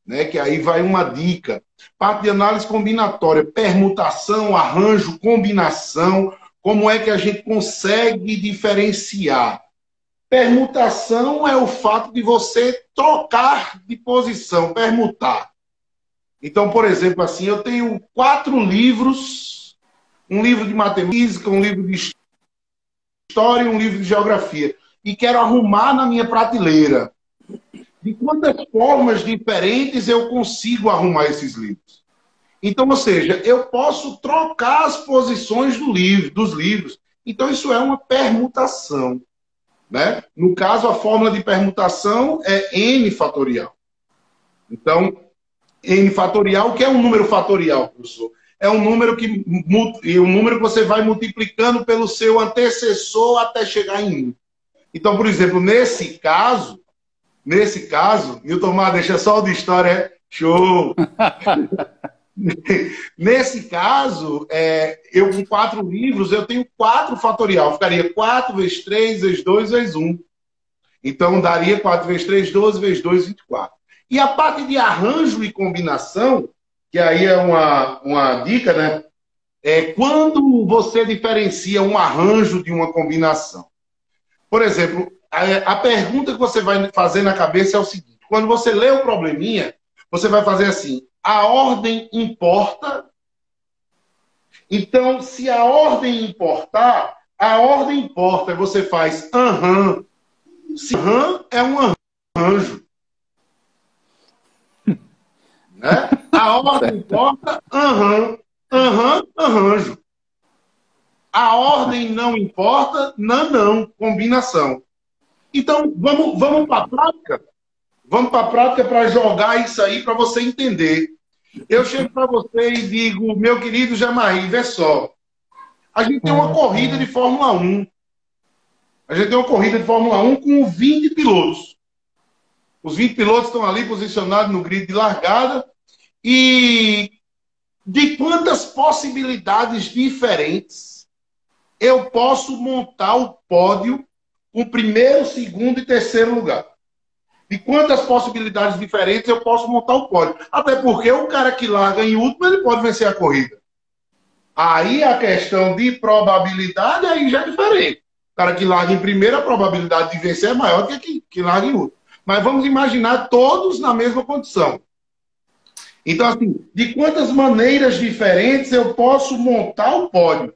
né, que aí vai uma dica. Parte de análise combinatória, permutação, arranjo, combinação, como é que a gente consegue diferenciar? Permutação é o fato de você trocar de posição, permutar. Então, por exemplo, assim, eu tenho 4 livros, um livro de matemática, um livro de história e um livro de geografia, e quero arrumar na minha prateleira. De quantas formas diferentes eu consigo arrumar esses livros? Então, ou seja, eu posso trocar as posições dos livros. Então, isso é uma permutação. Né? No caso, a fórmula de permutação é n fatorial. Então, n fatorial, o que é um número fatorial, professor? É um número que você vai multiplicando pelo seu antecessor até chegar em 1. Então, por exemplo, nesse caso, Newton Mar, deixa só o de história, show! Nesse caso, eu com 4 livros, eu tenho 4 fatorial. Ficaria 4 vezes 3, vezes 2, vezes 1. Então, daria 4 vezes 3, 12, vezes 2, 24. E a parte de arranjo e combinação, que aí é uma dica, né? Quando você diferencia um arranjo de uma combinação. Por exemplo, a pergunta que você vai fazer na cabeça é o seguinte. Quando você lê o probleminha, você vai fazer assim. A ordem importa. Então, se a ordem importar, a ordem importa. Você faz aham. Se aham é um arranjo. Né? A ordem importa, aham. Aham, arranjo. A ordem não importa, não. Combinação. Então, vamos para a prática? Vamos para a prática para jogar isso aí para você entender. Eu chego para você e digo, meu querido Jamaí, vê só. A gente tem uma corrida de Fórmula 1. A gente tem uma corrida de Fórmula 1 com 20 pilotos. Os 20 pilotos estão ali posicionados no grid de largada. E de quantas possibilidades diferentes eu posso montar o pódio com primeiro, segundo e terceiro lugar? De quantas possibilidades diferentes eu posso montar o pódio. Até porque o cara que larga em último, ele pode vencer a corrida. Aí a questão de probabilidade aí já é diferente. O cara que larga em primeiro, a probabilidade de vencer é maior que larga em último. Mas vamos imaginar todos na mesma condição. Então, assim, de quantas maneiras diferentes eu posso montar o pódio?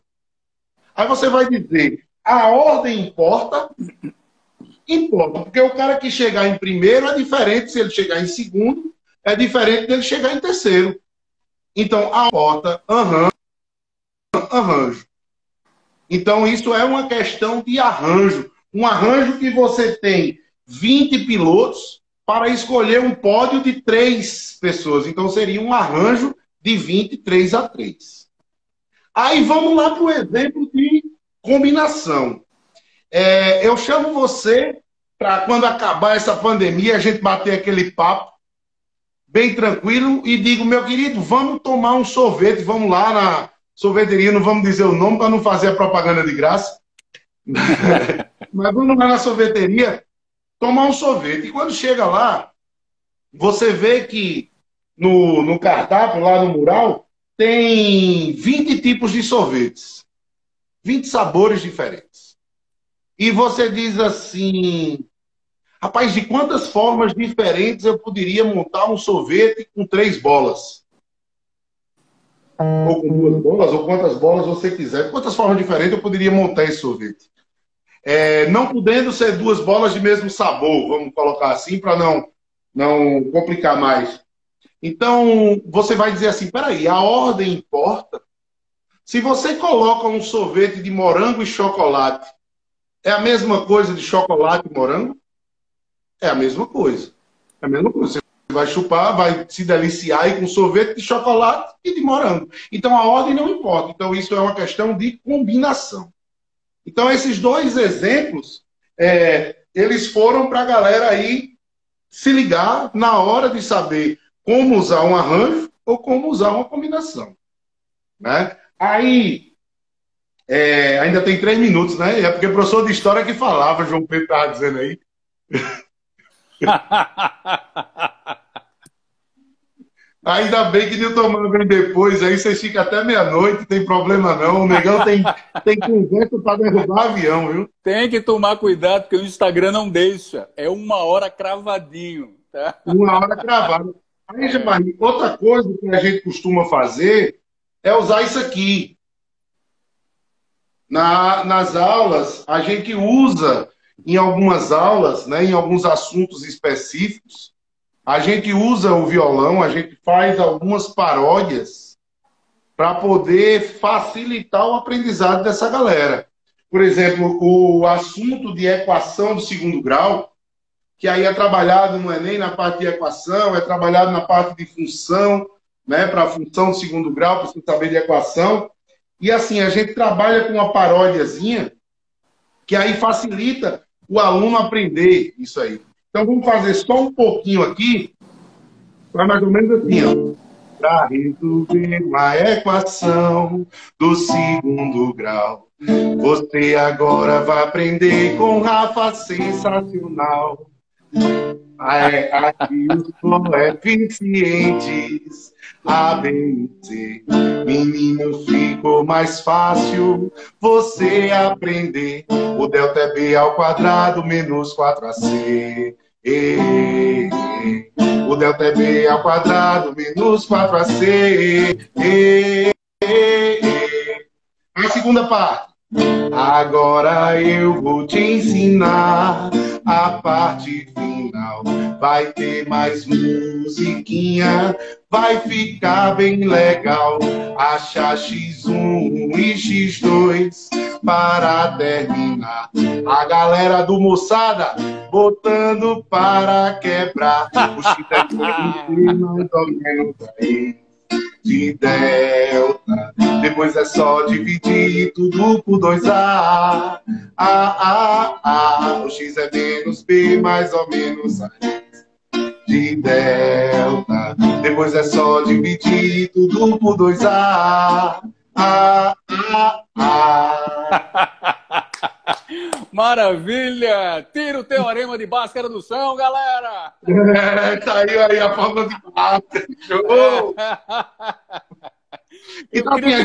Aí você vai dizer, a ordem importa? Importa, porque o cara que chegar em primeiro é diferente se ele chegar em segundo, é diferente dele chegar em terceiro. Então, a importa, arranjo. Então, isso é uma questão de arranjo. Um arranjo que você tem 20 pilotos para escolher um pódio de 3 pessoas. Então, seria um arranjo de 23 a 3. Aí, vamos lá para o exemplo de combinação. Eu chamo você para, quando acabar essa pandemia, a gente bater aquele papo bem tranquilo e digo, meu querido, vamos tomar um sorvete, vamos lá na sorveteria, não vamos dizer o nome para não fazer a propaganda de graça. Mas vamos lá na sorveteria tomar um sorvete. E quando chega lá, você vê que no cardápio, lá no mural, tem 20 tipos de sorvetes. 20 sabores diferentes. E você diz assim, rapaz, de quantas formas diferentes eu poderia montar um sorvete com 3 bolas? Ou com 2 bolas, ou quantas bolas você quiser. Quantas formas diferentes eu poderia montar esse sorvete? Não podendo ser 2 bolas de mesmo sabor, vamos colocar assim, para não complicar mais. Então, você vai dizer assim, peraí, a ordem importa? Se você coloca um sorvete de morango e chocolate, é a mesma coisa de chocolate e morango? É a mesma coisa. É a mesma coisa. Você vai chupar, vai se deliciar aí com sorvete de chocolate e de morango. Então, a ordem não importa. Então, isso é uma questão de combinação. Então, esses 2 exemplos, eles foram para a galera aí se ligar na hora de saber como usar um arranjo ou como usar uma combinação. Né? Aí, ainda tem 3 minutos, né? É porque o professor de história que falava, João Pedro estava dizendo aí. Ainda bem que Nilton Mano vem depois, aí vocês ficam até meia-noite, tem problema não. O negão tem conversa para derrubar avião, viu? Tem que tomar cuidado, porque o Instagram não deixa. É 1 hora cravadinho. Tá? 1 hora cravada. Aí, Jamarri, outra coisa que a gente costuma fazer é usar isso aqui. Nas aulas, a gente usa, em algumas aulas, né, em alguns assuntos específicos, a gente usa o violão, a gente faz algumas paródias para poder facilitar o aprendizado dessa galera. Por exemplo, o assunto de equação do 2º grau, que aí é trabalhado no Enem na parte de equação, é trabalhado na parte de função, né, para a função do 2º grau, para você saber de equação. E assim, a gente trabalha com uma paródiazinha que aí facilita o aluno aprender isso aí. Então vamos fazer só um pouquinho aqui, para mais ou menos assim, ó. Para resolver uma equação do 2º grau, você agora vai aprender com Rafa Sensacional. Aqui os coeficientes A, B e C. Menino, ficou mais fácil você aprender. O delta é B ao quadrado menos 4AC. O delta é B ao quadrado menos 4AC. A segunda parte. Agora eu vou te ensinar a parte final. Vai ter mais musiquinha, vai ficar bem legal. Achar X1 e X2 para terminar. A galera do Moçada botando para quebrar. O X é mais ou menos aí. De delta, depois é só dividir tudo por 2A. O X é menos B, mais ou menos A. De delta, depois é só dividir tudo por 2A. Maravilha! Tira o teorema de Bhaskara do chão, galera! Saiu aí a forma de Bhaskara. Show! Então, assim, a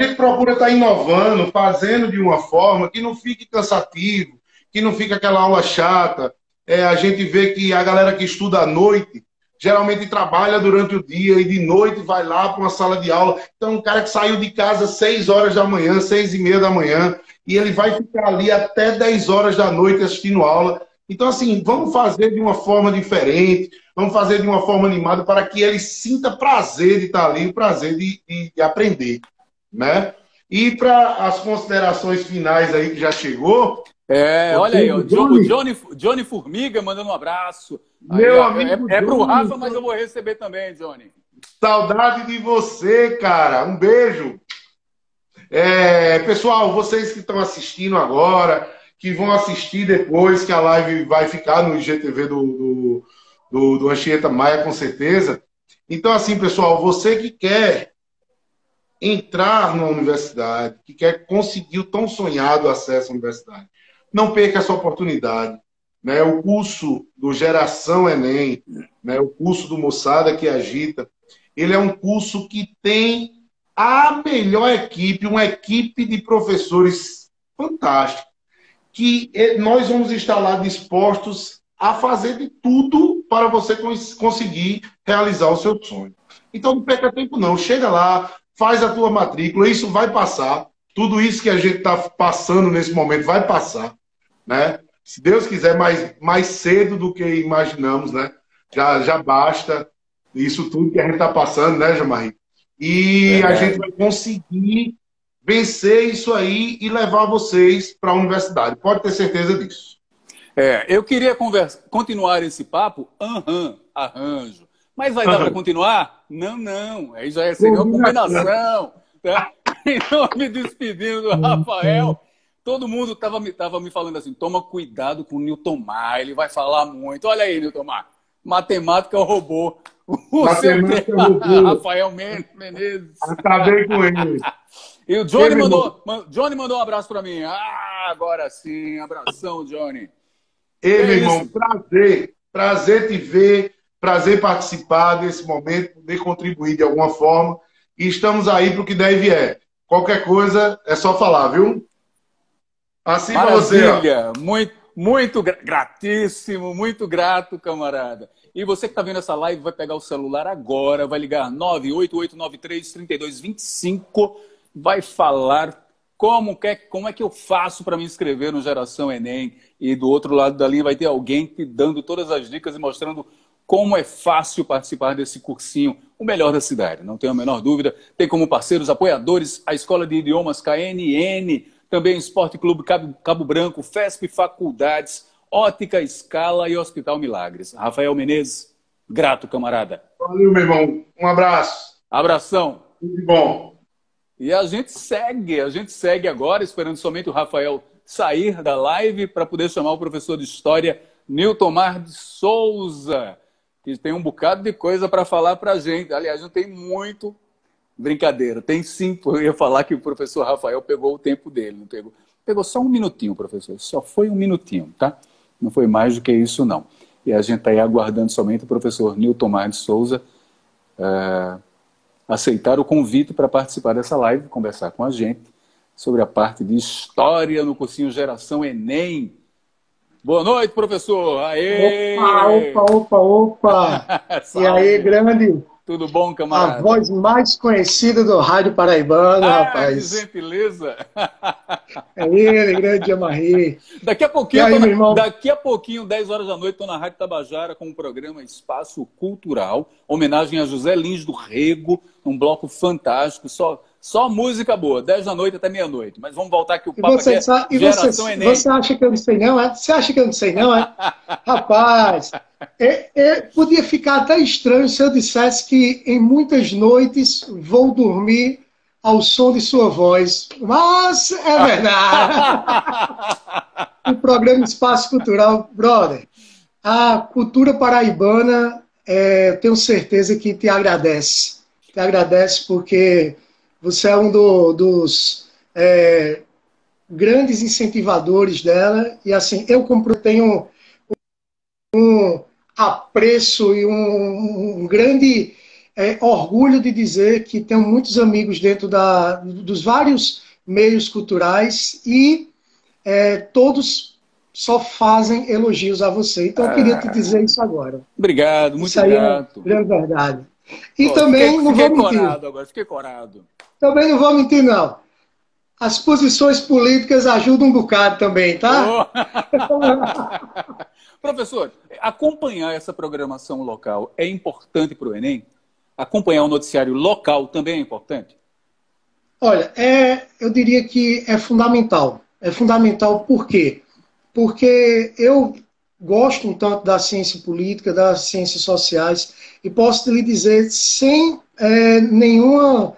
gente procura estar inovando, fazendo de uma forma que não fique cansativo, que não fique aquela aula chata. A gente vê que a galera que estuda à noite geralmente trabalha durante o dia e de noite vai lá para uma sala de aula. Então, um cara que saiu de casa às 6 horas da manhã, 6h30 da manhã, e ele vai ficar ali até 10 horas da noite assistindo aula. Então, assim, vamos fazer de uma forma diferente, vamos fazer de uma forma animada para que ele sinta prazer de estar ali, prazer de aprender, né? E para as considerações finais aí que já chegou... olha aí, o Johnny Formiga mandando um abraço. Meu amigo é pro Rafa, mas eu vou receber também, Johnny. Saudade de você, cara. Um beijo. Pessoal, vocês que estão assistindo agora, que vão assistir depois, que a live vai ficar no IGTV do Anchieta Maia, com certeza. Então, assim, pessoal, você que quer entrar na universidade, que quer conseguir o tão sonhado acesso à universidade, não perca essa oportunidade. Né? O curso do Geração Enem, né? O curso do Moçada que Agita, ele é um curso que tem a melhor equipe, uma equipe de professores fantástica, que nós vamos estar lá dispostos a fazer de tudo para você conseguir realizar o seu sonho. Então não perca tempo não, chega lá, faz a tua matrícula, isso vai passar, tudo isso que a gente está passando nesse momento vai passar, né? Se Deus quiser, mais cedo do que imaginamos, né? Já basta isso tudo que a gente está passando, né, Jamari? E a gente vai conseguir vencer isso aí e levar vocês para a universidade. Pode ter certeza disso. Eu queria continuar esse papo, arranjo. Mas vai dar para continuar? Não. Aí já seria uma combinação. Tá? Então, me despedindo do Rafael. Todo mundo estava me falando assim, toma cuidado com o Newton Mar, ele vai falar muito. Olha aí, Newton Mar, matemática é o robô. Matemática é o robô. Rafael Menezes. Acabei com ele. E o Johnny mandou um abraço para mim. Agora sim, abração, Johnny. Meu irmão, prazer te ver, prazer participar desse momento, poder contribuir de alguma forma. E estamos aí para o que der e vier. Qualquer coisa é só falar, viu? Assim para você. Maravilha, muito gratíssimo, muito grato, camarada. E você que está vendo essa live vai pegar o celular agora, vai ligar 988933225, vai falar como é que eu faço para me inscrever no Geração Enem. E do outro lado da linha vai ter alguém dando todas as dicas e mostrando como é fácil participar desse cursinho, o melhor da cidade, não tenho a menor dúvida. Tem como parceiros apoiadores a Escola de Idiomas KNN, também Esporte Clube Cabo Branco, FESP Faculdades, Ótica Scala e Hospital Milagres. Rafael Menezes, grato, camarada. Valeu, meu irmão. Um abraço. Abração. Tudo bom. E a gente segue agora, esperando somente o Rafael sair da live para poder chamar o professor de História, Newton Mar de Souza, que tem um bocado de coisa para falar para a gente. Aliás, não tem muito... Brincadeira, tem sim, eu ia falar que o professor Rafael pegou o tempo dele, não pegou? Pegou só um minutinho, professor, só foi um minutinho, tá? Não foi mais do que isso, não. E a gente está aí aguardando somente o professor Newton Mar de Souza aceitar o convite para participar dessa live, conversar com a gente sobre a parte de História no cursinho Geração Enem. Boa noite, professor! Aê! Opa! E aí, grande... Tudo bom, camarada? A voz mais conhecida do rádio paraibano, rapaz. Que gentileza! É ele, grande Amarri. Daqui a pouquinho, 10 horas da noite, estou na Rádio Tabajara com o programa Espaço Cultural, homenagem a José Lins do Rego, um bloco fantástico, só música boa, 10 da noite até meia-noite. Mas vamos voltar aqui, o papo aqui é Geração Enem. Você acha que eu não sei não, é? Você acha que eu não sei não, é? Rapaz, podia ficar até estranho se eu dissesse que em muitas noites vou dormir ao som de sua voz. Mas é verdade. O programa Espaço Cultural, brother, a cultura paraibana, eu tenho certeza que te agradece. Te agradece porque você é um dos grandes incentivadores dela, e assim, eu tenho apreço e um grande orgulho de dizer que tenho muitos amigos dentro dos vários meios culturais e todos só fazem elogios a você. Então eu queria te dizer isso agora. Obrigado, muito isso aí grato. É grande verdade. E também não vou mentir. Fiquei corado. Também não vou mentir, não. As posições políticas ajudam um bocado também, tá? Oh. Professor, acompanhar essa programação local é importante para o Enem? Acompanhar o noticiário local também é importante? Olha, eu diria que é fundamental. É fundamental por quê? Porque eu gosto um tanto da ciência política, das ciências sociais, e posso lhe dizer, sem nenhuma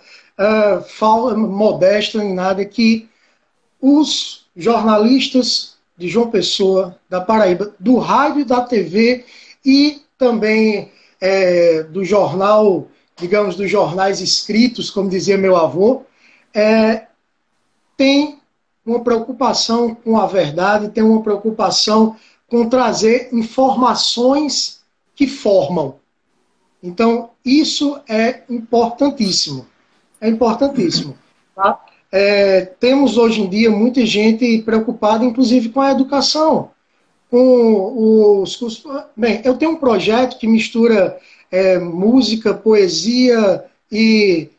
fala modesta nem nada, que os jornalistas de João Pessoa, da Paraíba, do rádio e da TV e também do jornal, digamos, dos jornais escritos, como dizia meu avô, tem uma preocupação com a verdade, tem uma preocupação com trazer informações que formam. Então, isso é importantíssimo. É importantíssimo. Tá? Temos hoje em dia muita gente preocupada, inclusive, com a educação, com os cursos. Bem, eu tenho um projeto que mistura música, poesia e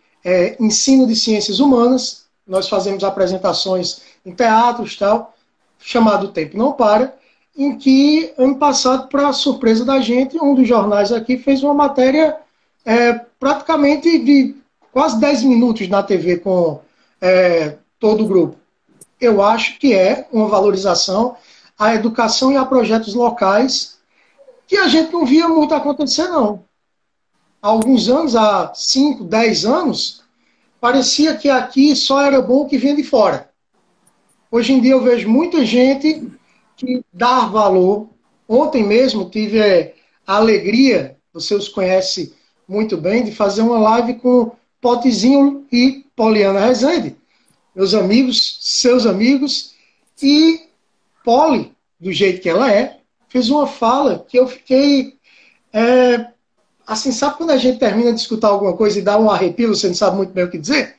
ensino de ciências humanas. Nós fazemos apresentações em teatros, tal, chamado Tempo Não Para, em que, ano passado, para surpresa da gente, um dos jornais aqui fez uma matéria praticamente de quase 10 minutos na TV com todo o grupo. Eu acho que é uma valorização à educação e a projetos locais que a gente não via muito acontecer, não. Há alguns anos, há 5, 10 anos, parecia que aqui só era bom o que vinha de fora. Hoje em dia eu vejo muita gente que dá valor. Ontem mesmo tive a alegria, você os conhece muito bem, de fazer uma live com Potezinho e Poliana Rezende, meus amigos, seus amigos, e Poli, do jeito que ela fez uma fala que eu fiquei assim, sabe quando a gente termina de escutar alguma coisa e dá um arrepio, você não sabe muito bem o que dizer?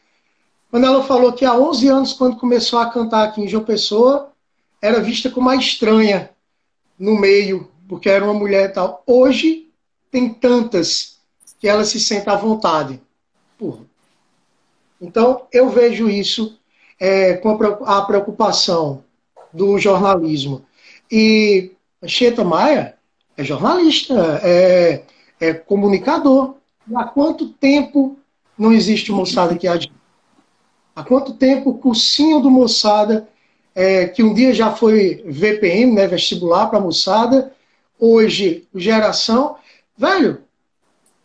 Quando ela falou que há 11 anos, quando começou a cantar aqui em João Pessoa, era vista como uma estranha no meio, porque era uma mulher e tal. Hoje, tem tantas que ela se sente à vontade. Porra. Então, eu vejo isso com a preocupação do jornalismo. E Anchieta Maia é jornalista, é comunicador. E há quanto tempo não existe o Moçada que agita? Há quanto tempo o cursinho do Moçada, que um dia já foi VPM, né, vestibular para Moçada, hoje Geração, velho,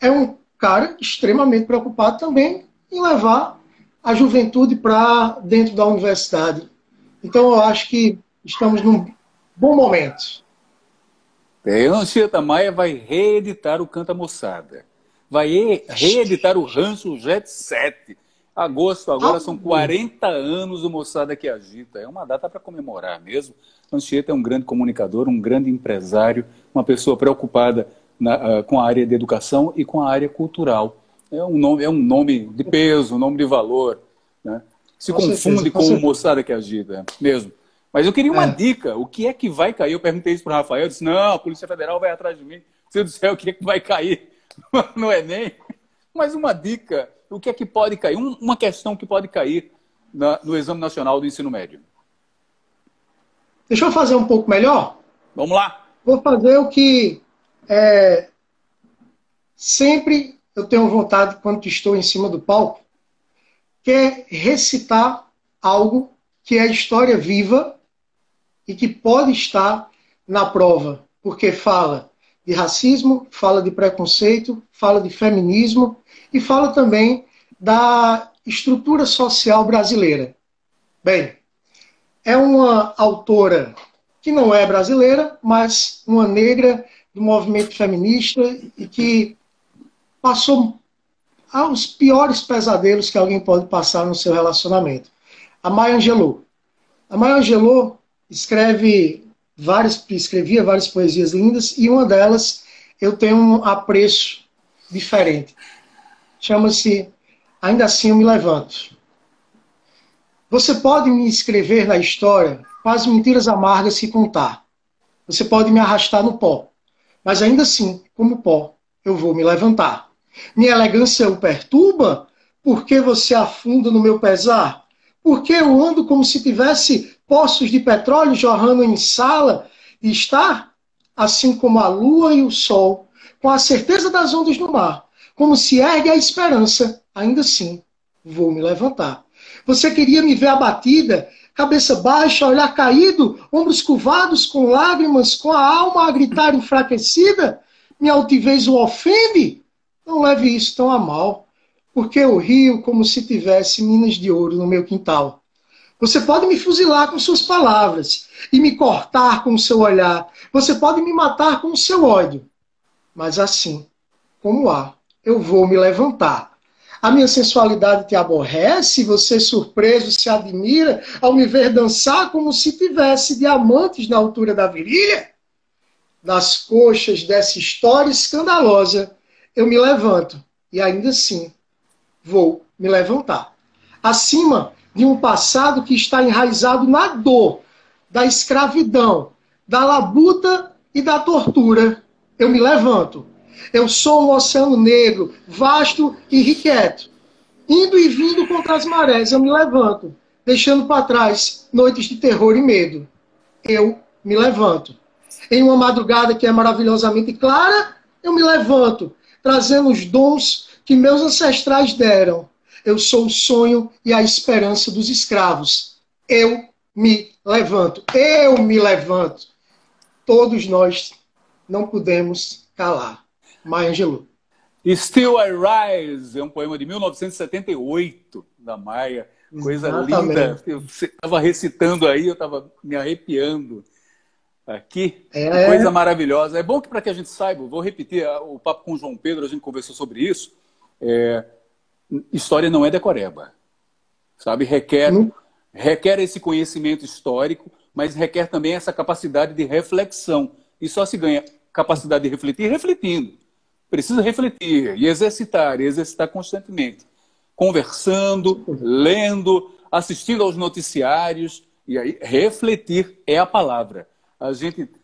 é um cara extremamente preocupado também em levar a juventude para dentro da universidade. Então eu acho que estamos num bom momento. Anchieta Maia vai reeditar o Canta Moçada. Vai reeditar o Rancho Jet 7. Agosto agora são 40 anos do Moçada que Agita. É uma data para comemorar mesmo. Anchieta é um grande comunicador, um grande empresário, uma pessoa preocupada com a área de educação e com a área cultural. É um nome de peso, um nome de valor. Né? Se confunde com o Moçada que Agita, mesmo. Mas eu queria uma dica. O que é que vai cair? Eu perguntei isso para o Rafael. Eu disse, não, a Polícia Federal vai atrás de mim. Meu Deus do céu, o que é que vai cair no Enem? Mas uma dica. O que é que pode cair? Uma questão que pode cair no Exame Nacional do Ensino Médio. Deixa eu fazer um pouco melhor? Vamos lá. Vou fazer o que sempre eu tenho vontade quando estou em cima do palco, que é recitar algo que é história viva e que pode estar na prova, porque fala de racismo, fala de preconceito, fala de feminismo e fala também da estrutura social brasileira. Bem, é uma autora que não é brasileira, mas uma negra do movimento feminista e que passou aos piores pesadelos que alguém pode passar no seu relacionamento. A Maya Angelou. A Maya Angelou escrevia várias poesias lindas, e uma delas eu tenho um apreço diferente. Chama-se Ainda Assim Eu Me Levanto. Você pode me escrever na história com as mentiras amargas que contar. Você pode me arrastar no pó, mas ainda assim, como pó, eu vou me levantar. Minha elegância o perturba? Por que você afunda no meu pesar? Por que eu ando como se tivesse poços de petróleo jorrando em sala e estar, assim como a lua e o sol, com a certeza das ondas no mar, como se ergue a esperança, ainda assim vou me levantar. Você queria me ver abatida, cabeça baixa, olhar caído, ombros curvados, com lágrimas, com a alma a gritar enfraquecida? Minha altivez o ofende? Não leve isso tão a mal, porque eu rio como se tivesse minas de ouro no meu quintal. Você pode me fuzilar com suas palavras e me cortar com o seu olhar. Você pode me matar com o seu ódio. Mas assim, como há, eu vou me levantar. A minha sensualidade te aborrece? Você surpreso se admira ao me ver dançar como se tivesse diamantes na altura da virilha? Das coxas dessa história escandalosa, eu me levanto e ainda assim vou me levantar. Acima de um passado que está enraizado na dor, da escravidão, da labuta e da tortura, eu me levanto. Eu sou um oceano negro, vasto e irrequieto. Indo e vindo contra as marés, eu me levanto, deixando para trás noites de terror e medo. Eu me levanto. Em uma madrugada que é maravilhosamente clara, eu me levanto, trazendo os dons que meus ancestrais deram. Eu sou o sonho e a esperança dos escravos. Eu me levanto. Eu me levanto. Todos nós não podemos calar. Maya Angelou. Still I Rise é um poema de 1978 da Maya. Coisa Exatamente. linda. Você estava recitando aí, eu estava me arrepiando aqui. Coisa maravilhosa. É bom que, para que a gente saiba, vou repetir o papo com o João Pedro, a gente conversou sobre isso. História não é decoreba, sabe? Requer esse conhecimento histórico, mas requer também essa capacidade de reflexão. E só se ganha capacidade de refletir refletindo. Precisa refletir e exercitar constantemente. Conversando, lendo, assistindo aos noticiários. E aí, refletir é a palavra.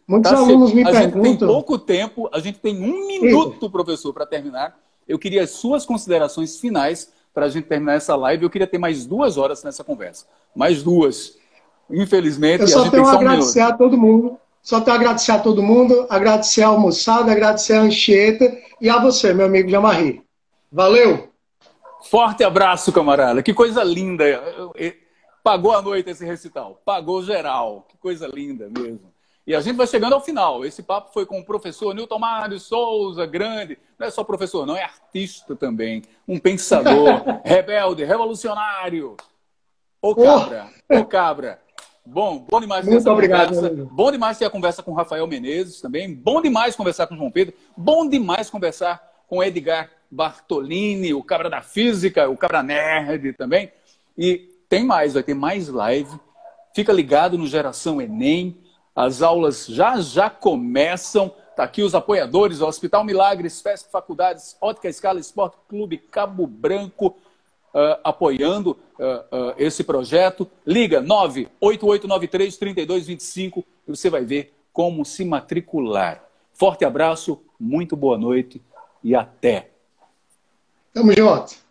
Muitos alunos me perguntam. A gente tem pouco tempo, a gente tem 1 minuto, professor, para terminar. Eu queria as suas considerações finais para a gente terminar essa live. Eu queria ter mais 2 horas nessa conversa. Mais 2. Infelizmente, eu só tenho a agradecer a todo mundo. Só tenho a agradecer a todo mundo, agradecer a almoçada, agradecer a Anchieta e a você, meu amigo Jamarri. Valeu! Forte abraço, camarada. Que coisa linda. Pagou a noite esse recital. Pagou geral. Que coisa linda mesmo. E a gente vai chegando ao final. Esse papo foi com o professor Newton Mário Souza, grande. Não é só professor, não, é artista também. Um pensador, rebelde, revolucionário. Ô cabra, ô cabra. Bom demais ter essa conversa. Bom demais ter a conversa com o Rafael Menezes também. Bom demais conversar com o João Pedro. Bom demais conversar com o Edgar Bartolini, o cabra da física, o cabra nerd também. E tem mais, vai ter mais live. Fica ligado no Geração Enem. As aulas já começam. Tá aqui os apoiadores: o Hospital Milagres, FESP Faculdades, Ótica Escala, Esporte Clube Cabo Branco, apoiando esse projeto. Liga 98893-3225 e você vai ver como se matricular. Forte abraço, muito boa noite e até. Tamo junto.